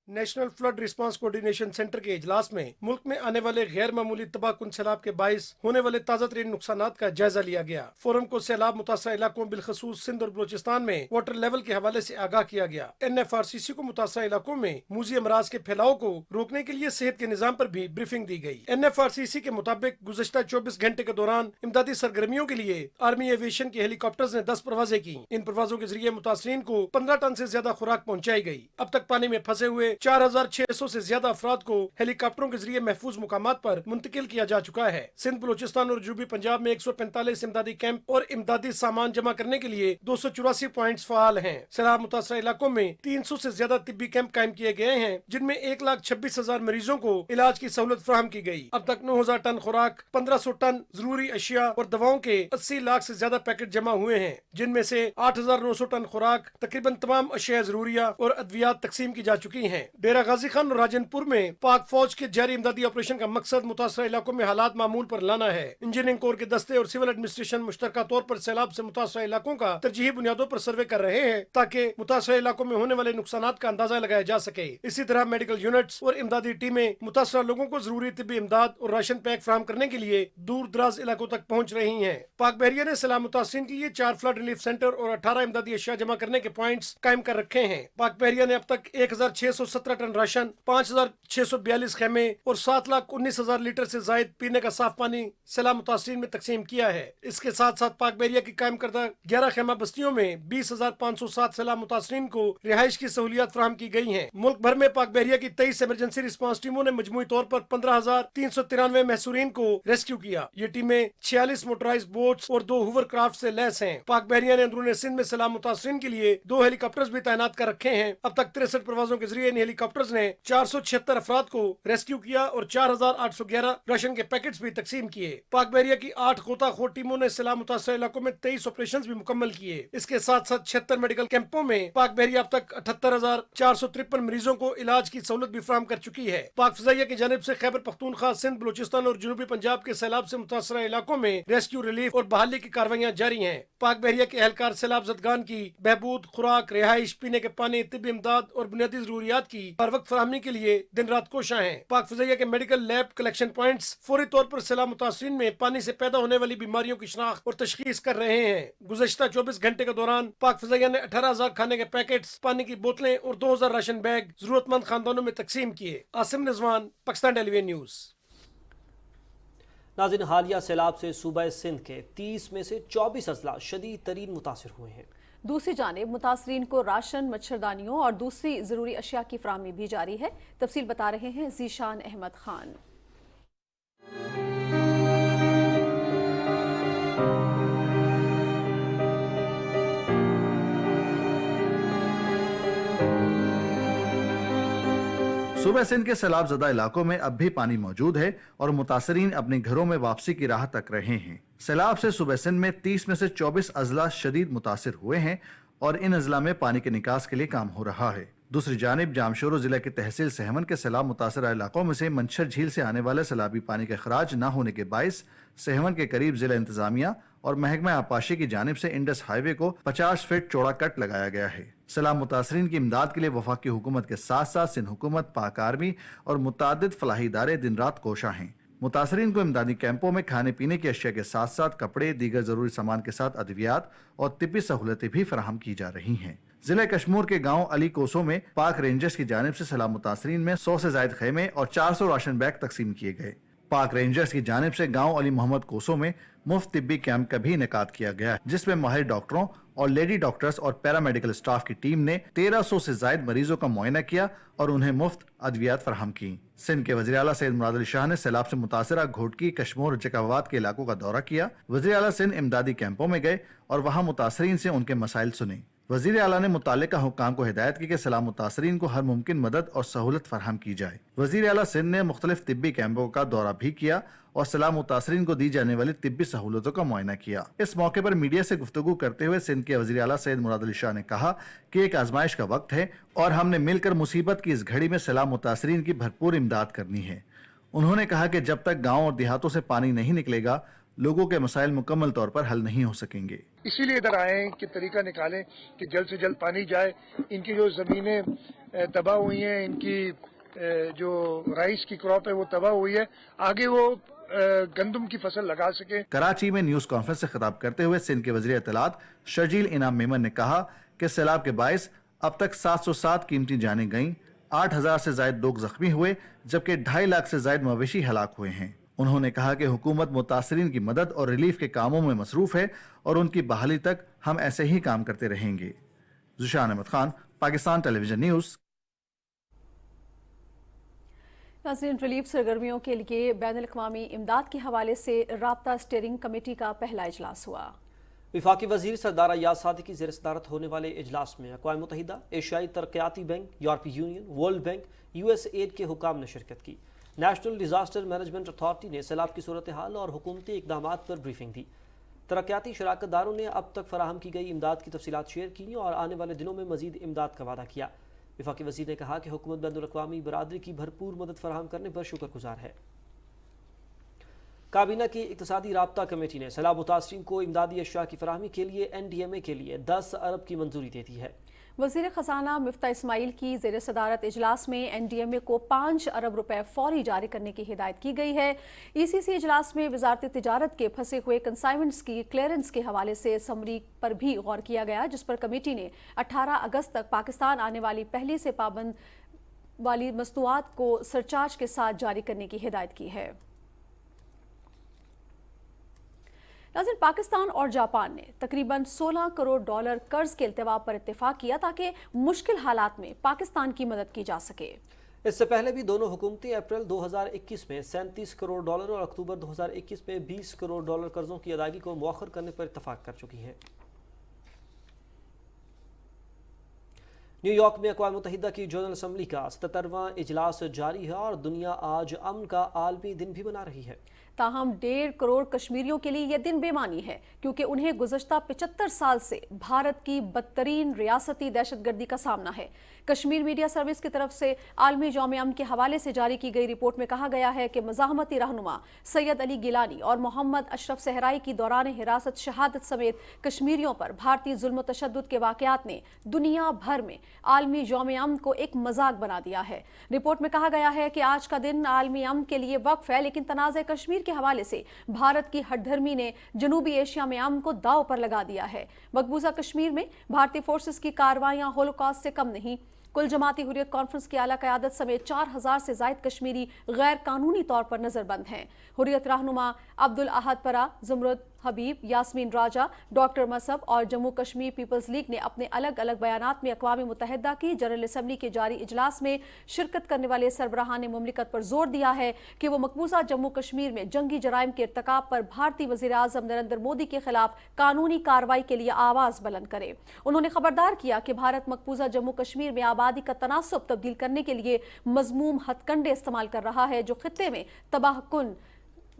National flood response coordination centre کے اجلاس میں ملک میں آنے والے غیر معمولی تباہ کن سیلاب کے باعث ہونے والے تازہ ترین نقصانات کا جائزہ لیا گیا۔ فورم کو سیلاب متاثرہ علاقوں بالخصوص سندھ اور بلوچستان میں واٹر لیول کے حوالے سے آگاہ کیا گیا۔ NFRCC کو متاثرہ علاقوں میں موذی امراض کے پھیلاؤ کو روکنے کے لیے صحت کے نظام پر بھی بریفنگ دی گئی۔ NFRCC کے مطابق گزشتہ 24 گھنٹے کے دوران امدادی سرگرمیوں کے لیے آرمی ایویشن کے ہیلی کاپٹرز نے 10 پروازیں کی۔ ان پروازوں کے ذریعے متاثرین کو 15 ٹن سے زیادہ خوراک پہنچائی گئی۔ اب تک پانی میں پھنسے ہوئے 4600 سے زیادہ افراد کو ہیلی کاپٹروں کے ذریعے محفوظ مقامات پر منتقل کیا جا چکا ہے۔ سندھ، بلوچستان اور جنوبی پنجاب میں 145 امدادی کیمپ اور امدادی سامان جمع کرنے کے لیے 284 پوائنٹس فعال ہیں۔ سیلاب متاثرہ علاقوں میں 300 سے زیادہ طبی کیمپ قائم کیے گئے ہیں، جن میں 1,26,000 مریضوں کو علاج کی سہولت فراہم کی گئی۔ اب تک 9,000 ٹن خوراک، 1,500 ٹن ضروری اشیاء اور دواؤں کے 80 لاکھ سے زیادہ پیکٹ جمع ہوئے ہیں، جن میں سے 8,900 ٹن خوراک، تقریباً تمام اشیاء ضروریہ اور ادویات تقسیم کی جا چکی ہیں۔ डेरा गाजी खान और राजनपुर में पाक फौज के जारी इमदादी ऑपरेशन का मकसद मुतासरा इलाकों में हालात मामूल पर लाना है। इंजीनियरिंग कोर के दस्ते और सिविल एडमिनिस्ट्रेशन मुश्तरका तौर पर सैलाब से मुतासरा इलाकों का तरजीही बुनियादों पर सर्वे कर रहे हैं ताकि मुतासरा इलाकों में होने वाले नुकसानात का अंदाजा लगाया जा सके। इसी तरह मेडिकल यूनिट्स और इमदादी टीमें मुतासरा लोगों को जरूरी तिब्बी इमदाद और राशन पैक फराहम करने के लिए दूर दराज इलाकों तक पहुँच रही है। पाक बहरिया ने सैलाब मुतासरीन के लिए 4 फ्लड रिलीफ सेंटर और 18 इमदादी अशिया जमा करने के पॉइंट्स कायम कर रखे हैं। पाक बहरिया ने अब तक 1617 टन राशन, 5642 खेमे और 7,19,000 लीटर से जायद पीने का साफ पानी सैलाब मुतासरीन में तकसीम किया है। इसके साथ साथ पाक बहरिया की कायम करदा 11 खेमा बस्तियों में 20,507 सैलाब मुतासरीन को रिहाइश की सहूलियात फराहम की गई हैं। मुल्क भर में पाक बहरिया की 23 इमरजेंसी रिस्पांस टीमों ने मजमूई तौर पर 15,393 महसूरीन को रेस्क्यू किया। ये टीमें 46 मोटराइज बोट्स और 2 हुवर क्राफ्ट से लैस हैं। पाक बहरिया ने अंदरून सिंध में सैलाब मुतासरीन के लिए 2 हेलीकॉप्टर्स भी तैनात कर रखे हैं। अब तक 63 परवाजों के जरिए इन हेलीकॉप्टर्स ने 476 अफराद को रेस्क्यू किया और 4,811 राशन के पैकेट्स भी तकसीम किए। पाक बहरिया की 8 गोताखोर टीमों ने सैलाब मुतासर इलाकों में 23 ऑपरेशंस भी मुकम्मल किए। इसके साथ साथ 76 मेडिकल कैंपों में पाक बहरिया अब तक 78,453 मरीजों को इलाज की सहूलत भी फराहम कर चुकी है। पाक फजाइया की जानिब से खैबर पख्तूनख्वा, सिंध, बलूचिस्तान और जनूबी पंजाब के सैलाब से मुतासर इलाकों में रेस्क्यू, रिलीफ और बहाली की कार्रवाइयाँ जारी हैं। पाक बहरिया के एहलकार सैलाब ज़दगान की बहबूद, खुराक, रिहाइश, पीने के पानी, तिब्बी इमदाद और बुनियादी जरूरियात की हर वक्त फराहमी के लिए दिन रात कोशां हैं। पाक फजाइया के मेडिकल लैब कलेक्शन पॉइंट्स फौरी तौर पर सैलाब मुतासरीन में पानी से पैदा होने वाली बीमारियों की शनाख्त और तशखीस कर रहे हैं। गुज़श्ता 24 घंटे के दौरान पाक फजाइया ने 18,000 खाने के पैकेट्स, पानी की बोतलें और 2,000 राशन बैग जरूरतमंद खानदानों में तकसीम किए। Asim Rizwan, Pakistan television news. नाज़रीन, हालिया सैलाब से सूबा सिंध के 30 में से 24 अजला शदीद तरीन मुतासिर हुए हैं। दूसरी जानिब मुतासरीन को राशन, मच्छरदानियों और दूसरी ज़रूरी अशिया की फराहमी भी जारी है। तफसील बता रहे हैं ज़ीशान अहमद खान। सूबा सिंध के सैलाब ज़दा इलाकों में अब भी पानी मौजूद है और मुतासरीन अपने घरों में वापसी की राह तक रहे हैं। सैलाब से सूबा सिंध में 30 में से 24 अजला शदीद मुतासिर हुए हैं और इन अजला में पानी के निकास के लिए काम हो रहा है। दूसरी जानिब जामशोरो जिले की तहसील सहमन के सैलाब मुतासरा इलाकों में से मंछर झील से आने वाले सैलाबी पानी का खराज न होने के बाइस सहमन के करीब जिला इंतजामिया और महकमा आपाशी की जानिब से इंडस हाईवे को 50 फीट चौड़ा कट लगाया गया है। सैलाब मुतासरीन की इमदाद के लिए वफाकी हुकूमत के साथ साथ सिंध हुकूमत, पाक आर्मी और मुतादिद फलाही इदारे दिन रात कोशा हैं। मुतासरीन को इमदादी कैंपों में खाने पीने की अशिया के साथ साथ कपड़े, दीगर जरूरी सामान के साथ अद्वियात और तिब्बी सहूलतें भी फराहम की जा रही हैं। जिला कश्मीर के गांव अली कोसो में पाक रेंजर्स की जानिब से सैलाब मुतासरीन में 100 से ज्यादा खेमे और 400 राशन बैग तकसीम किए गए। पाक रेंजर्स की जानिब से गांव अली मोहम्मद कोसो में मुफ्त तिब्बी कैंप का भी इनेकाद किया गया, जिसमें माहिर डॉक्टरों और लेडी डॉक्टर्स और पैरामेडिकल स्टाफ की टीम ने 1300 से ज्यादा मरीजों का मुआयना किया और उन्हें मुफ्त अद्वियात फराहम की। सिंध के वज़ीर आला सैयद मुराद अली शाह ने सैलाब से मुतासरा घोटकी, कश्मीर और जकावात के इलाकों का दौरा किया। वज़ीर आला सिंध इमदादी कैंपों में गए और वहाँ मुतासरीन से उनके मसाइल सुने। वज़ीर आला ने मुताल्लिका हुक्काम को हिदायत की कि सैलाब मुतासरीन को हर मुमकिन मदद और सहूलत फराहम की जाए। वज़ीर आला सिंध ने मुख्तलिफ तिब्बी कैंपों का दौरा भी किया और सैलाब मुतासरीन को दी जाने वाली तिब्बी सहूलतों का मुआयना किया। इस मौके पर मीडिया से गुफ्तगू करते हुए सिंध के वज़ीर आला सैयद मुराद अली शाह ने कहा कि एक आजमाइश का वक्त है और हमने मिलकर मुसीबत की इस घड़ी में सैलाब मुतासरीन की भरपूर इमदाद करनी है। उन्होंने कहा कि जब तक गाँव और देहातों से पानी नहीं निकलेगा, लोगों के मसाइल मुकम्मल तौर पर हल नहीं हो सकेंगे। इसीलिए इधर आए हैं कि तरीका निकालें कि जल्द से जल्द पानी जाए। इनकी जो ज़मीनें तबाह हुई हैं, इनकी जो राइस की क्रॉप है वो तबाह हुई है, आगे वो गंदम की फसल लगा सके। कराची में न्यूज कॉन्फ्रेंस से खिताब करते हुए सिंध के वज़ीर इत्तलात शर्जील इनाम मेमन ने कहा कि सैलाब के बायस अब तक 707 कीमती जानें गईं, 8000 से ज्यादा लोग जख्मी हुए, जबकि 2.5 लाख से ज्यादा मवेशी हलाक हुए हैं। उन्होंने कहा कि हुकूमत मुतासरीन की मदद और रिलीफ के कामों में मसरूफ है और उनकी बहाली तक हम ऐसे ही काम करते रहेंगे। Zeeshan Ahmed Khan, Pakistan television news. नाज़रीन, रिलीफ सरगर्मियों के लिए बैनुल-अक़वामी इमदाद के हवाले से राब्ता स्टीयरिंग कमेटी का पहला इजलास हुआ। वफाकी वज़ीर सरदार अय्याज सादिक़ की ज़ेर सदारत होने वाले इजलास में अक़वाम मुत्तहिदा, एशियाई तरक्याती बैंक, यूरोपीय यूनियन, वर्ल्ड बैंक, USAID के हुकाम ने शिरकत की। नेशनल डिज़ास्टर मैनेजमेंट अथॉरिटी ने सैलाब की सूरत हाल और हुकूमती इक़दामात पर ब्रीफिंग दी। तरक्याती शराकतदारों ने अब तक फराहम की गई इमदाद की तफसीलात शेयर की और आने वाले दिनों में मज़ीद इमदाद का वादा किया। वफाकी वज़ीर ने कहा कि हुकूमत बैनुल-अक़वामी बरादरी की भरपूर मदद फराहम करने पर शुक्रगुजार है। काबीना की इक़्तिसादी राब्ता कमेटी ने सैलाब मुतासरीन को इमदादी अशिया की फराहमी के लिए NDMA के लिए 10 अरब की मंजूरी दे दी है। वज़ीर ख़जाना मिफ्ता इस्माइल की ज़ेर सदारत इजलास में NDMA को 5 अरब रुपए फौरी जारी करने की हिदायत की गई है। ECC इजलास में वज़ारत तिजारत के फंसे हुए कंसाइनमेंट्स की क्लियरेंस के हवाले से समरी पर भी गौर किया गया, जिस पर कमेटी ने 18 अगस्त तक पाकिस्तान आने वाली पहली से पाबंद वाली मस्तूआत को सरचार्ज के साथ जारी करने की हिदायत की है। नाज़रीन, पाकिस्तान और जापान ने तकरीबन $16 करोड़ कर्ज के इल्तिवा पर इत्तेफाक किया ताकि मुश्किल हालात में पाकिस्तान की मदद की जा सके। इससे पहले भी दोनों हुकूमतें अप्रैल 2021 में $37 करोड़ और अक्टूबर 2021 में $20 करोड़ कर्जों की अदायगी को मुअख्खर करने पर इत्तेफाक कर चुकी हैं। न्यूयॉर्क में अक़वाम मुत्तहिदा की जनरल असम्बली का 77वां इजलास जारी है और दुनिया आज अमन का आलमी दिन भी मना रही है। ताहम 1.5 करोड़ कश्मीरियों के लिए यह दिन बेमानी है, क्योंकि उन्हें गुज़श्ता 75 साल से भारत की बदतरीन रियासती दहशतगर्दी का सामना है। कश्मीर मीडिया सर्विस की तरफ से आलमी यौम अमन के हवाले से जारी की गई रिपोर्ट में कहा गया है कि मज़ाहमती रहनुमा सैयद अली गिलानी और मोहम्मद अशरफ सहराई की दौरान हिरासत शहादत समेत कश्मीरियों पर भारतीय जुल्म तशद्दुद के वाक़यात ने दुनिया भर में आलमी यौम अमन को एक मजाक बना दिया है। रिपोर्ट में कहा गया है कि आज का दिन आलमी अमन के लिए वक्फ है, लेकिन तनाज़े कश्मीर के हवाले से भारत की हठधर्मी ने जनूबी एशिया में अमन को दांव पर लगा दिया है। मकबूजा कश्मीर में भारतीय फोर्सेस की कार्रवाइयां होलोकॉस्ट से कम नहीं। कुल जमाती हुर्रियत कॉन्फ्रेंस की आला क़यादत समेत 4000 से ज़ायद कश्मीरी गैर कानूनी तौर पर नजरबंद हैं। हुर्रियत रहनुमा अब्दुल अहद परा, ज़ुमरुद हबीब, यास्मीन राजा, डॉक्टर मसब और जम्मू कश्मीर पीपल्स लीग ने अपने अलग अलग बयानात में अक़वाम मुत्तहिदा की जनरल असम्बली के जारी इजलास में शिरकत करने वाले सरबराहान मुमलिकत पर जोर दिया है कि वो मकबूजा जम्मू कश्मीर में जंगी जराइम के इर्तिकाब पर भारतीय वज़ीर आज़म नरेंद्र मोदी के खिलाफ कानूनी कार्रवाई के लिए आवाज़ बुलंद करे। उन्होंने खबरदार किया कि भारत मकबूजा जम्मू कश्मीर में आबादी का तनासुब तब्दील करने के लिए मज़मूम हथकंडे इस्तेमाल कर रहा है, जो खित्ते में तबाहकुन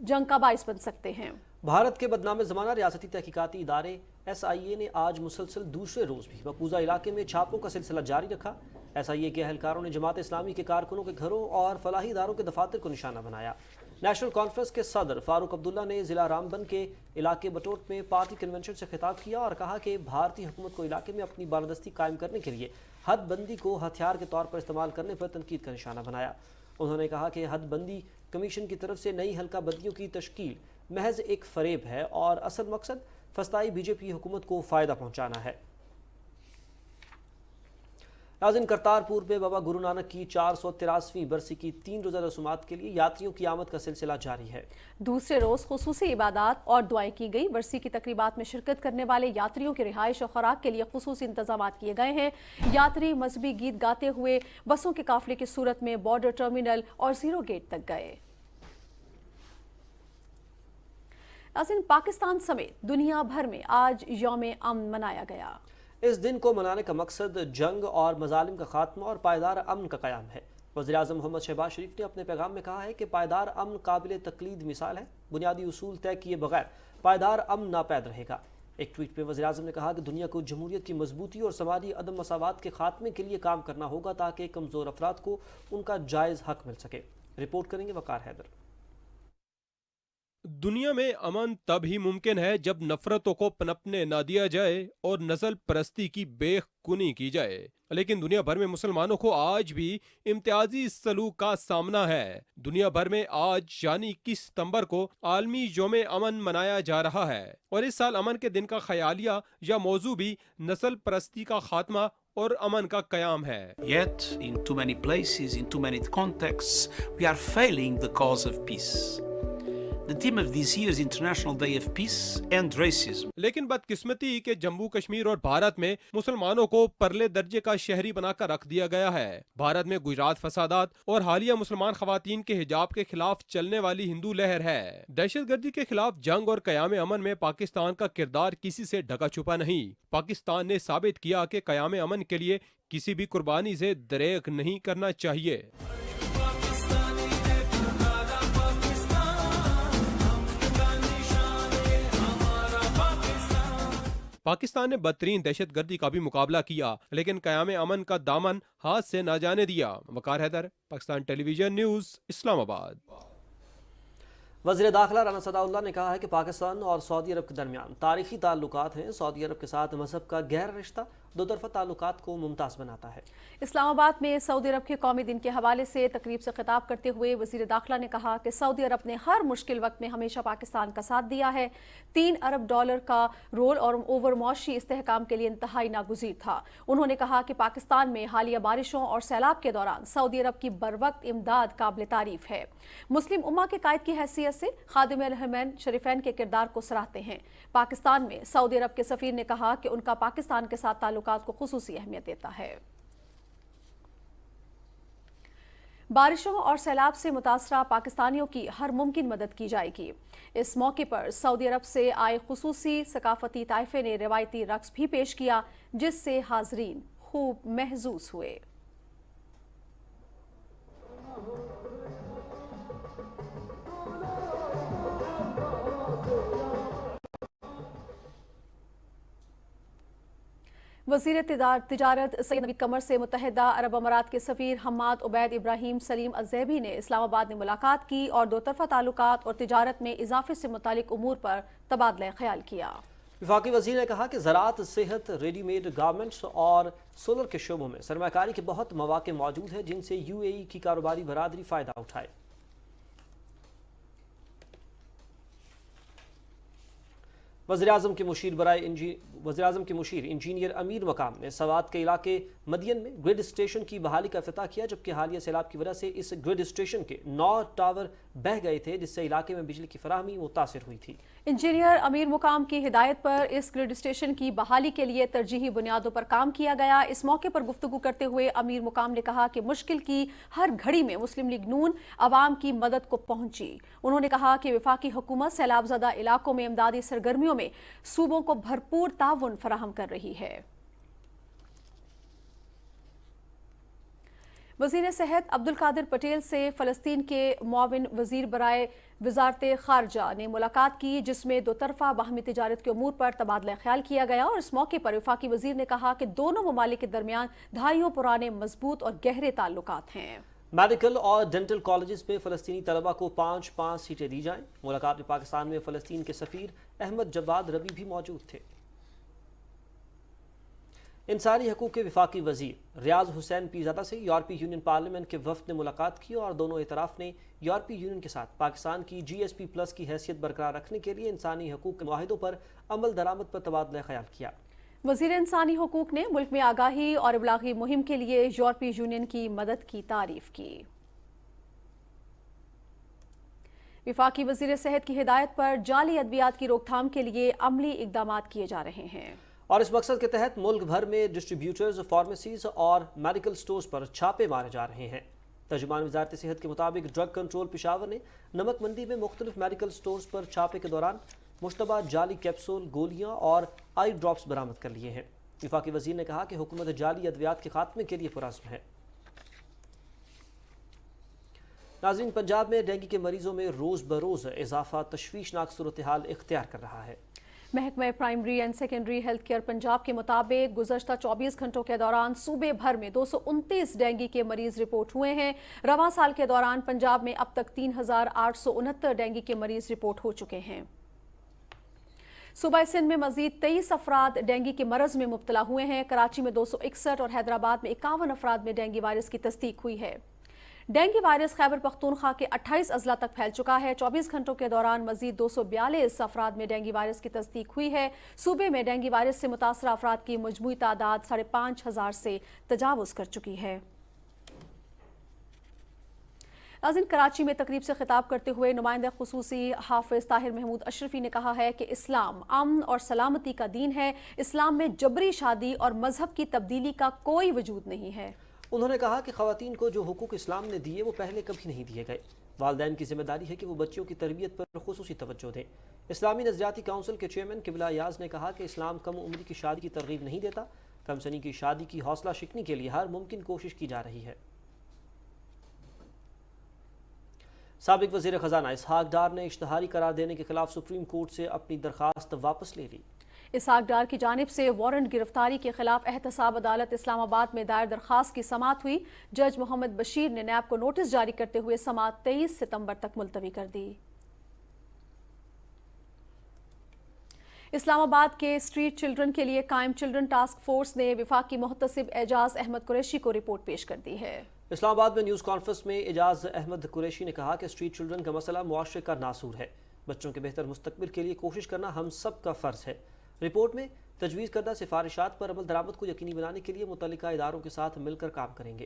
जंग का बाइस बन सकते हैं। भारत के बदनाम ज़माना रियासती तहकीकाती इदारे SIA ने आज मुसलसल दूसरे रोज़ भी मकबूजा इलाके में छापों का सिलसिला जारी रखा। SIA के अहलकारों ने जमात इस्लामी के कारकुनों के घरों और फलाही इदारों के दफातर को निशाना बनाया। नेशनल कॉन्फ्रेंस के सदर फारूक अब्दुल्ला ने ज़िला रामबन के इलाके बटोट में पार्टी कन्वेंशन से खिताब किया और कहा कि भारतीय हुकूमत को इलाके में अपनी बालादस्ती कायम करने के लिए हदबंदी को हथियार के तौर पर इस्तेमाल करने पर तनकीद का निशाना बनाया। उन्होंने कहा कि हदबंदी कमीशन की तरफ से नई हल्का बंदियों की तश्कील महज एक फरेब है और असल मकसद फस्ताई BJP हुकूमत को फ़ायदा पहुंचाना है। नाज़रीन, करतारपुर में बाबा गुरु नानक की 483वीं बरसी की 3 रोज़ा रसूमात के लिए यात्रियों की आमद का सिलसिला जारी है। दूसरे रोज़ खुसूसी इबादात और दुआएं की गई। बरसी की तकरीबात में शिरकत करने वाले यात्रियों की रिहाइश और खुराक के लिए खुसूसी इंतजाम किए गए हैं। यात्री मजहबी गीत गाते हुए बसों के काफिले की सूरत में बॉर्डर टर्मिनल और जीरो गेट तक गए। नाज़रीन, पाकिस्तान समेत दुनिया भर में आज यौम अमन मनाया गया। इस दिन को मनाने का मकसद जंग और मजालिम का खात्मा और पायदार अमन का क़याम है। वज़ीर-ए-आज़म मोहम्मद शहबाज शरीफ ने अपने पैगाम में कहा है कि पायदार अमन काबिल तकलीद मिसाल है। बुनियादी उसूल तय किए बगैर पायदार अमन नापैद रहेगा। एक ट्वीट में वज़ीर-ए-आज़म ने कहा कि दुनिया को जमहूरियत की मजबूती और समाजी अदम मसावात के खात्मे के लिए काम करना होगा ताकि कमज़ोर अफराद को उनका जायज़ हक मिल सके। रिपोर्ट करेंगे वकार हैदर। दुनिया में अमन तब ही मुमकिन है जब नफरतों को पनपने ना दिया जाए और नस्ल परस्ती की बेखुनी की जाए। लेकिन दुनिया भर में मुसलमानों को आज भी इम्तियाजी सलूक का सामना है। दुनिया भर में आज यानी 21 सितंबर को आलमी यौम अमन मनाया जा रहा है और इस साल अमन के दिन का ख्यालिया या मौजू भी नस्ल परस्ती का खात्मा और अमन का कयाम है। Yet, in too many places, in too many contexts, we are failing the cause of peace. The theme of this year's International Day of Peace and Racism. लेकिन बदकिस्मती के जम्मू कश्मीर और भारत में मुसलमानों को परले दर्जे का शहरी बनाकर रख दिया गया है। भारत में गुजरात फसादात और हालिया मुसलमान खवातीन के हिजाब के खिलाफ चलने वाली हिंदू लहर है। दहशतगर्दी के खिलाफ जंग और कयाम अमन में पाकिस्तान का किरदार किसी से ढका छुपा नहीं। पाकिस्तान ने साबित किया कि कयाम अमन के लिए किसी भी कुर्बानी से दरेक नहीं करना चाहिए। पाकिस्तान ने बदतरीन दहशत गर्दी का भी मुकाबला किया, लेकिन क़याम अमन का दामन हाथ से ना जाने दिया। वकार हैदर, पाकिस्तान टेलीविजन न्यूज़, इस्लामाबाद। वज़ीर दाखिला राना सदाउल्लाह ने कहा है कि पाकिस्तान और सऊदी अरब के दरमियान तारीखी ताल्लुकात हैं। सऊदी अरब के साथ मजहब का गहरा रिश्ता दो तरफा ताल्लुकात को मुमताज़ बनाता है। इस्लामाबाद में सऊदी अरब के कौमी दिन के हवाले से तकरीब से खिताब करते हुए वज़ीर दाखिला ने कहा कि सऊदी अरब ने हर मुश्किल वक्त में हमेशा पाकिस्तान का साथ दिया है। $3 अरब का रोल और ओवर मौशी इस्तेहकाम के लिए इंतहाई नागुज़ीर था। उन्होंने कहा कि पाकिस्तान में हालिया बारिशों और सैलाब के दौरान सऊदी अरब की बरवक्त इमदाद काबिल तारीफ है। मुस्लिम उम्मा के कायद की हैसियत से खादिम अल-हरमैन शरीफैन के किरदार को सराहते हैं। पाकिस्तान में सऊदी अरब के सफीर ने कहा कि उनका पाकिस्तान के साथ ताल्लुकात को खुसूसी अहमियत देता है। बारिशों और सैलाब से मुतासरा पाकिस्तानियों की हर मुमकिन मदद की जाएगी। इस मौके पर सऊदी अरब से आए खुसूसी सकाफती ताइफे ने रिवायती रक्स भी पेश किया, जिससे हाजरीन खूब महजूज हुए। वज़ीर तिजारत सैयद नवीद कमर से मुत्तहिदा अरब अमारात के सफ़ीर हम्माद उबैद इब्राहिम सलीम अज़ैबी ने इस्लामाबाद में मुलाकात की और दो तरफ़ा ताल्लुकात और तिजारत में इजाफे से मुतालिक उमूर पर तबादला ख्याल किया। वफाकी वज़ीर ने कहा कि ज़राअत, सेहत, रेडीमेड गारमेंट्स और सोलर के शोबों में सरमाकारी के बहुत मौके मौजूद हैं, जिनसे UAE की कारोबारी बरादरी फ़ायदा उठाए। वज़ीर-ए-आज़म के मुशीर इंजीनियर अमीर मकाम ने सवात के इलाके मदियन में ग्रिड स्टेशन की बहाली का इफ्तिताह किया, जबकि हालिया सैलाब की वजह से इस ग्रिड स्टेशन के 9 टावर बह गए थे, जिससे इलाके में बिजली की फराहमी मुतासिर हुई थी। इंजीनियर अमीर मुकाम की हिदायत पर इस ग्रिड स्टेशन की बहाली के लिए तरजीही बुनियादों पर काम किया गया। इस मौके पर गुफ्तगू करते हुए अमीर मुकाम ने कहा कि मुश्किल की हर घड़ी में मुस्लिम लीग नून अवाम की मदद को पहुंची। उन्होंने कहा कि वफाकी हुकूमत सैलाबज़दा इलाकों में इमदादी सरगर्मियों में सूबों को भरपूर ताउन फराहम कर रही है। वज़ीर सेहत अब्दुल कादिर पटेल से फ़लस्तीन के मुआविन वज़ीर बराए वज़ारत ख़ारजा ने मुलाकात की, जिसमें दो तरफ़ा बाहमी तिजारत के उमूर पर तबादला ख्याल किया गया। और इस मौके पर वफाकी वज़ीर ने कहा कि दोनों ममालिक के दरमियान दहाइयों पुराने मजबूत और गहरे ताल्लुकात हैं। मेडिकल और डेंटल कॉलेजेस में फ़लस्तीनी तलबा को 5-5 सीटें दी जाएं। मुलाकात में पाकिस्तान में फ़लस्तीन के सफ़ीर अहमद जवाद रबी भी मौजूद थे। इंसानी हकूक़ के वफाकी वज़ीर रियाज हुसैन पीरज़ादा से यूरोपीय यूनियन पार्लियामेंट के वफ़द ने मुलाकात की और दोनों इतराफ़ ने यूरोपीय यूनियन के साथ पाकिस्तान की GSP+ की हैसियत बरकरार रखने के लिए इंसानी हकूक़ के मुआहिदों पर अमल दरामद पर तबादला ख्याल किया। वज़ीर इंसानी हकूक़ ने मुल्क में आगाही और इब्लागी मुहिम के लिए यूरोपीय यूनियन की मदद की तारीफ़ की। वफाकी वज़ीर सेहत की हिदायत पर जाली अद्वियात की रोकथाम के लिए अमली इक़दामात किए जा रहे हैं और इस मकसद के तहत मुल्क भर में डिस्ट्रीब्यूटर्स, फार्मेसीज और मेडिकल स्टोर्स पर छापे मारे जा रहे हैं। तर्जुमान वज़ारत सेहत के मुताबिक ड्रग कंट्रोल पेशावर ने नमक मंडी में मुख्तलिफ मेडिकल स्टोर्स पर छापे के दौरान मुश्तबा जाली कैप्सूल, गोलियां और आई ड्रॉप्स बरामद कर लिए हैं। वफाकी वज़ीर ने कहा कि हुकूमत जाली अद्वियात के खात्मे के लिए पुरअज़्म है। नाज़रीन, पंजाब में डेंगू के मरीजों में रोज़ बरोज़ इजाफा तशवीशनाक सूरत हाल इख्तियार कर रहा है। महकमा primary and secondary health care Punjab के मुताबिक गुज़श्ता 24 घंटों के दौरान सूबे भर में 229 डेंगू के मरीज रिपोर्ट हुए हैं। रवां साल के दौरान पंजाब में अब तक 3869 डेंगू के मरीज रिपोर्ट हो चुके हैं। सूबा सिंध में मजीद 23 अफराद डेंगू के मरज में मुब्तला हुए हैं। कराची में 261 और हैदराबाद में 51 अफराद में डेंगू वायरस की तस्दीक हुई है। डेंगू वायरस खैबर पख्तूनख्वा के 28 अजला तक फैल चुका है। 24 घंटों के दौरान मजीद 242 अफराद में डेंगू वायरस की तस्दीक हुई है। सूबे में डेंगू वायरस से मुतासरा अफराद की मजमूई तादाद 5,500 से तजावुज़ कर चुकी है। नाज़रीन, कराची में तकरीब से खिताब करते हुए नुमाइंदा खुसूसी हाफिज ताहिर महमूद अशरफी ने कहा है कि इस्लाम अमन और सलामती का दीन है। इस्लाम में जबरी शादी और मजहब की तब्दीली का कोई वजूद नहीं है। उन्होंने कहा कि ख़वातीन को जो हुकूक इस्लाम ने दिए वो पहले कभी नहीं दिए गए। वालिदैन की जिम्मेदारी है कि वो बच्चियों की तरबियत पर खुसूसी तवज्जो दें। इस्लामी नज़रियाती काउंसिल के चेयरमैन किबला याज ने कहा कि इस्लाम कम उम्री की शादी की तरगीब नहीं देता। कम सनी की शादी की हौसला शिकनी के लिए हर मुमकिन कोशिश की जा रही है। साबिक वज़ीर ख़जाना इसहाक डार ने इश्तहारी करार देने के खिलाफ सुप्रीम कोर्ट से अपनी दरख्वास्त वापस ले ली। اسحاق ڈار کی جانب سے وارنٹ گرفتاری کے خلاف احتساب عدالت اسلام آباد میں دائر درخواست کی سماعت ہوئی۔ جج محمد بشیر نے نیب کو نوٹس جاری کرتے ہوئے سماعت 23 ستمبر تک ملتوی کر دی۔ اسلام آباد کے اسٹریٹ چلڈرن کے لیے قائم چلڈرن ٹاسک فورس نے وفاقی محتسب اعجاز احمد قریشی کو رپورٹ پیش کر دی ہے۔ اسلام آباد میں نیوز کانفرنس میں اعجاز احمد قریشی نے کہا کہ اسٹریٹ چلڈرن کا مسئلہ معاشرے کا ناسور ہے۔ بچوں کے بہتر مستقبل کے لیے کوشش کرنا ہم سب کا فرض ہے۔ رپورٹ میں تجویز کردہ سفارشات پر عمل درآمد کو یقینی بنانے کے لیے متعلقہ اداروں کے ساتھ مل کر کام کریں گے۔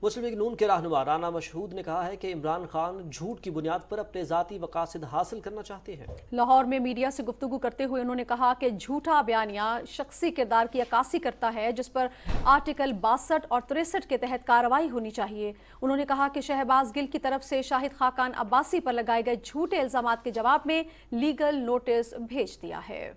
مسلم لیگ نون کے رہنما رانا مشہود نے کہا ہے کہ عمران خان جھوٹ کی بنیاد پر اپنے ذاتی مقاصد حاصل کرنا چاہتے ہیں۔ لاہور میں میڈیا سے گفتگو کرتے ہوئے انہوں نے کہا کہ جھوٹا بیانیہ شخصی کردار کی عکاسی کرتا ہے جس پر آرٹیکل 62 اور 63 کے تحت کارروائی ہونی چاہیے۔ انہوں نے کہا کہ شہباز گل کی طرف سے شاہد خاقان عباسی پر لگائے گئے جھوٹے الزامات کے جواب میں لیگل نوٹس بھیج دیا ہے۔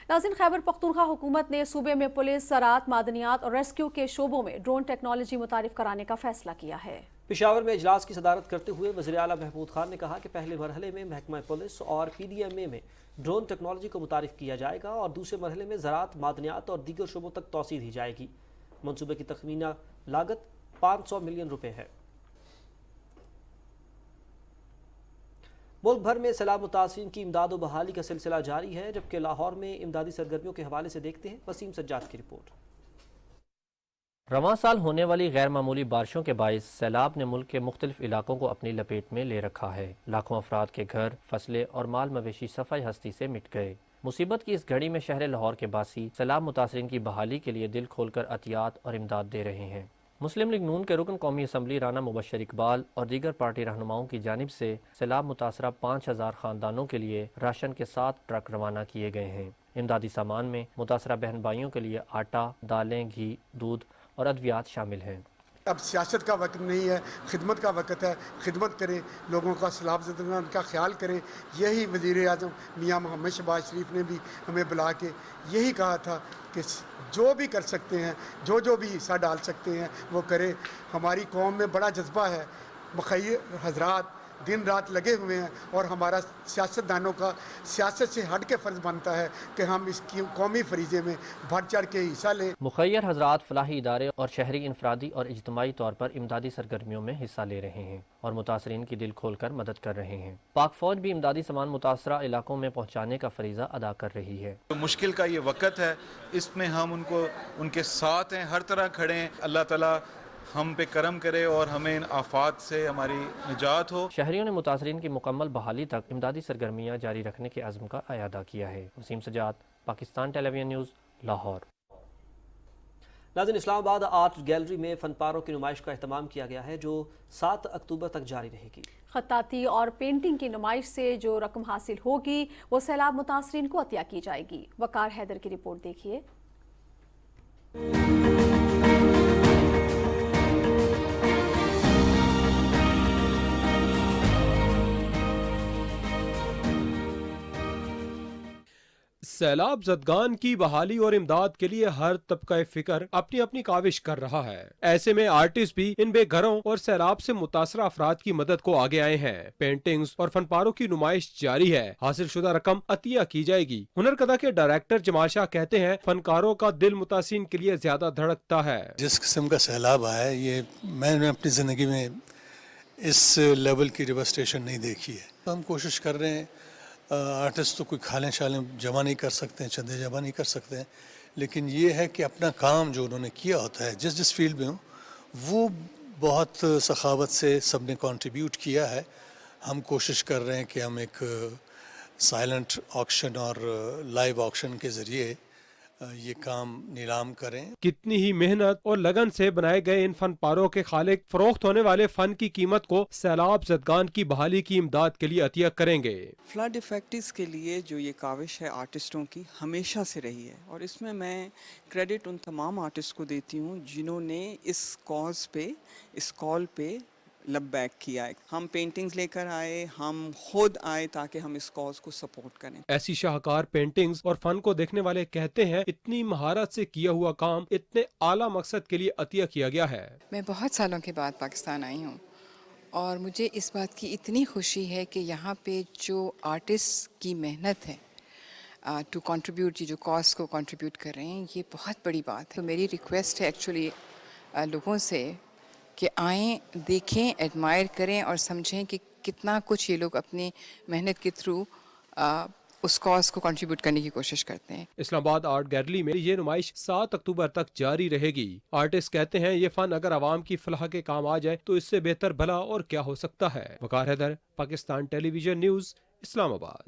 ناظرین، خیبر پختونخوا حکومت نے صوبے میں پولیس، زراعت، معدنیات اور ریسکیو کے شعبوں میں ڈرون ٹیکنالوجی متعارف کرانے کا فیصلہ کیا ہے۔ پشاور میں اجلاس کی صدارت کرتے ہوئے وزیر اعلیٰ محمود خان نے کہا کہ پہلے مرحلے میں محکمہ پولیس اور PDMA میں ڈرون ٹیکنالوجی کو متعارف کیا جائے گا اور دوسرے مرحلے میں زراعت، معدنیات اور دیگر شعبوں تک توسیع دی جائے گی۔ منصوبے کی تخمینہ لاگت 500 ملین روپے ہے۔ ملک بھر میں سیلاب متاثرین کی امداد و بحالی کا سلسلہ جاری ہے، جبکہ لاہور میں امدادی سرگرمیوں کے حوالے سے دیکھتے ہیں وسیم سجاد کی رپورٹ۔ رواں سال ہونے والی غیر معمولی بارشوں کے باعث سیلاب نے ملک کے مختلف علاقوں کو اپنی لپیٹ میں لے رکھا ہے۔ لاکھوں افراد کے گھر، فصلیں اور مال مویشی صفحہ ہستی سے مٹ گئے۔ مصیبت کی اس گھڑی میں شہر لاہور کے باسی سیلاب متاثرین کی بحالی کے لیے دل کھول کر عطیات اور امداد دے رہے ہیں۔ مسلم لیگ نون کے رکن قومی اسمبلی رانا مبشر اقبال اور دیگر پارٹی رہنماؤں کی جانب سے سیلاب متاثرہ 5000 خاندانوں کے لیے راشن کے 7 ٹرک روانہ کیے گئے ہیں۔ امدادی سامان میں متاثرہ بہن بھائیوں کے لیے آٹا، دالیں، گھی، دودھ اور ادویات شامل ہیں۔ اب سیاست کا وقت نہیں ہے، خدمت کا وقت ہے۔ خدمت کریں، لوگوں کا سیلاب زدگان کا خیال کریں۔ یہی وزیر اعظم میاں محمد شہباز شریف نے بھی ہمیں بلا کے یہی کہا تھا کہ جو بھی کر سکتے ہیں، جو بھی حصہ ڈال سکتے ہیں وہ کریں۔ ہماری قوم میں بڑا جذبہ ہے، مخیر حضرات دن رات لگے ہوئے ہیں اور ہمارا سیاستدانوں کا سیاست سے ہٹ کے فرض بنتا ہے کہ ہم اس کی قومی فریضے میں بڑھ چڑھ کے حصہ لیں۔ مخیر حضرات فلاحی ادارے اور شہری انفرادی اور اجتماعی طور پر امدادی سرگرمیوں میں حصہ لے رہے ہیں اور متاثرین کی دل کھول کر مدد کر رہے ہیں۔ پاک فوج بھی امدادی سامان متاثرہ علاقوں میں پہنچانے کا فریضہ ادا کر رہی ہے۔ مشکل کا یہ وقت ہے، اس میں ہم ان کے ساتھ ہیں، ہر طرح کھڑے ہیں۔ اللہ تعالیٰ ہم پہ کرم کرے اور ہمیں ان آفات سے ہماری نجات ہو۔ شہریوں نے متاثرین کی مکمل بحالی تک امدادی سرگرمیاں جاری رکھنے کے عزم کا اعادہ کیا ہے۔ وسیم سجاد، پاکستان ٹیلی ویژن نیوز، لاہور۔ ناظرین، اسلام آباد آرٹ گیلری میں فن پاروں کی نمائش کا اہتمام کیا گیا ہے جو 7 اکتوبر تک جاری رہے گی۔ خطاطی اور پینٹنگ کی نمائش سے جو رقم حاصل ہوگی وہ سیلاب متاثرین کو عطیہ کی جائے گی۔ وقار حیدر کی رپورٹ دیکھیے۔ سیلاب زدگان کی بحالی اور امداد کے لیے ہر طبقہ فکر اپنی اپنی کاوش کر رہا ہے۔ ایسے میں آرٹسٹ بھی ان بے گھروں اور سیلاب سے متاثرہ افراد کی مدد کو آگے آئے ہیں۔ پینٹنگز اور فن پاروں کی نمائش جاری ہے، حاصل شدہ رقم عطیہ کی جائے گی۔ ہنر کدہ کے ڈائریکٹر جمال شاہ کہتے ہیں فنکاروں کا دل متاثرین کے لیے زیادہ دھڑکتا ہے۔ جس قسم کا سیلاب آیا ہے، یہ میں نے اپنی زندگی میں اس لیول کی ڈیواسٹیشن نہیں دیکھی ہے۔ ہم کوشش کر رہے ہیں، آرٹسٹ تو کوئی کھالیں شالیں جمع نہیں کر سکتے ہیں، چندے جمع نہیں کر سکتے ہیں، لیکن یہ ہے کہ اپنا کام جو انہوں نے کیا ہوتا ہے جس فیلڈ میں ہوں وہ بہت سخاوت سے سب نے کنٹریبیوٹ کیا ہے۔ ہم کوشش کر رہے ہیں کہ ہم ایک سائلنٹ آکشن اور لائیو آکشن کے ذریعے یہ کام نیلام کریں۔ کتنی ہی محنت اور لگن سے بنائے گئے ان فن پاروں کے خالق فروخت ہونے والے فن کی قیمت کو سیلاب زدگان کی بحالی کی امداد کے لیے عطیہ کریں گے۔ فلڈ افیکٹس کے لیے جو یہ کاوش ہے آرٹسٹوں کی ہمیشہ سے رہی ہے، اور اس میں کریڈٹ ان تمام آرٹسٹ کو دیتی ہوں جنہوں نے اس کاز پہ، اس کال پہ لبیک کیا ہے۔ ہم پینٹنگز لے کر آئے، ہم خود آئے تاکہ ہم اس کاز کو سپورٹ کریں۔ ایسی شاہکار پینٹنگز اور فن کو دیکھنے والے کہتے ہیں اتنی مہارت سے کیا ہوا کام اتنے اعلیٰ مقصد کے لیے عطیہ کیا گیا ہے۔ میں بہت سالوں کے بعد پاکستان آئی ہوں اور مجھے اس بات کی اتنی خوشی ہے کہ یہاں پہ جو آرٹسٹ کی محنت ہے ٹو کنٹریبیوٹ، جو کاز کو کنٹریبیوٹ کر رہے ہیں، یہ بہت بڑی بات ہے. تو میری ریکویسٹ ہے ایکچولی لوگوں سے کہ آئیں، دیکھیں، ایڈمائر کریں اور سمجھیں کہ کتنا کچھ یہ لوگ اپنی محنت کے تھرو اس کاز کو کنٹریبیوٹ کرنے کی کوشش کرتے ہیں. اسلام آباد آرٹ گیلری میں یہ نمائش 7 اکتوبر تک جاری رہے گی. آرٹسٹ کہتے ہیں یہ فن اگر عوام کی فلاح کے کام آ جائے تو اس سے بہتر بھلا اور کیا ہو سکتا ہے. وقار حیدر، پاکستان ٹیلی ویژن نیوز، اسلام آباد.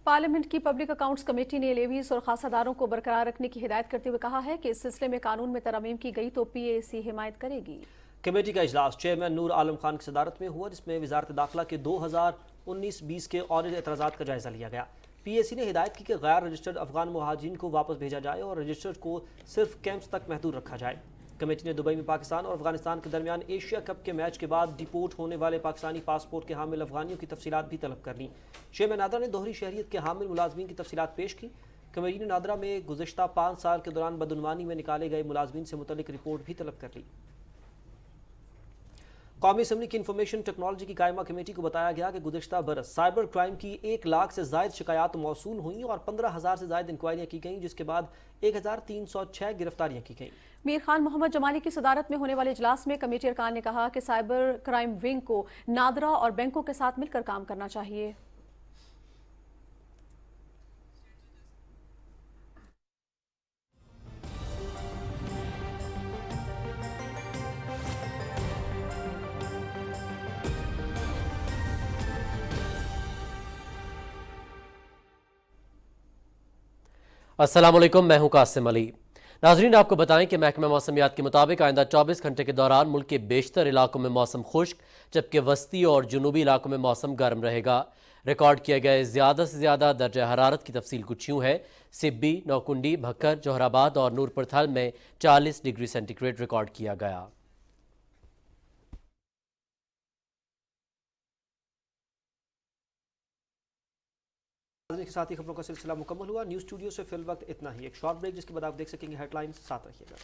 پارلیمنٹ کی پبلک اکاؤنٹس کمیٹی نے لیویز اور خاصہ داروں کو برقرار رکھنے کی ہدایت کرتے ہوئے کہا ہے کہ اس سلسلے میں قانون میں ترامیم کی گئی تو پی اے سی حمایت کرے گی. کمیٹی کا اجلاس چیئرمین نور عالم خان کی صدارت میں ہوا، جس میں وزارت داخلہ کے 2019-20 کے آڈٹ اعتراضات کا جائزہ لیا گیا. پی اے سی نے ہدایت کی کہ غیر رجسٹرڈ افغان مہاجرین کو واپس بھیجا جائے اور رجسٹرڈ کو صرف کیمپس تک محدود رکھا جائے. کمیٹی نے دبئی میں پاکستان اور افغانستان کے درمیان ایشیا کپ کے میچ کے بعد ڈیپورٹ ہونے والے پاکستانی پاسپورٹ کے حامل افغانیوں کی تفصیلات بھی طلب کر لیں. چیئرمین نادرا نے دوہری شہریت کے حامل ملازمین کی تفصیلات پیش کی. کمیٹی نے نادرا میں گزشتہ 5 سال کے دوران بدعنوانی میں نکالے گئے ملازمین سے متعلق رپورٹ بھی طلب کر لی. قومی اسمبلی کی انفارمیشن ٹیکنالوجی کی قائمہ کمیٹی کو بتایا گیا کہ گزشتہ برس سائبر کرائم کی 1 لاکھ سے زائد شکایات موصول ہوئیں اور 15,000 سے زائد انکوائریاں کی گئیں، جس کے بعد 1,306 گرفتاریاں کی گئیں. میر خان محمد جمالی کی صدارت میں ہونے والے اجلاس میں کمیٹی ارکان نے کہا کہ سائبر کرائم ونگ کو نادرا اور بینکوں کے ساتھ مل کر کام کرنا چاہیے. السلام علیکم، میں ہوں قاسم علی. ناظرین، آپ کو بتائیں کہ محکمہ موسمیات کے مطابق آئندہ 24 گھنٹے کے دوران ملک کے بیشتر علاقوں میں موسم خشک، جبکہ وسطی اور جنوبی علاقوں میں موسم گرم رہے گا. ریکارڈ کیے گئے زیادہ سے زیادہ درجہ حرارت کی تفصیل کچھ یوں ہے. سبی، نوکنڈی، بھکر، جوہر آباد اور نورپور تھل میں 40 ڈگری سینٹی گریڈ ریکارڈ کیا گیا. کے ساتھ ہی خبروں کا سلسلہ مکمل ہوا. نیوز اسٹوڈیو سے فی الوقت اتنا ہی. ایک شارٹ بریک، جس کے بعد آپ دیکھ سکیں گے ہیڈ لائنز. ساتھ رہیے گا.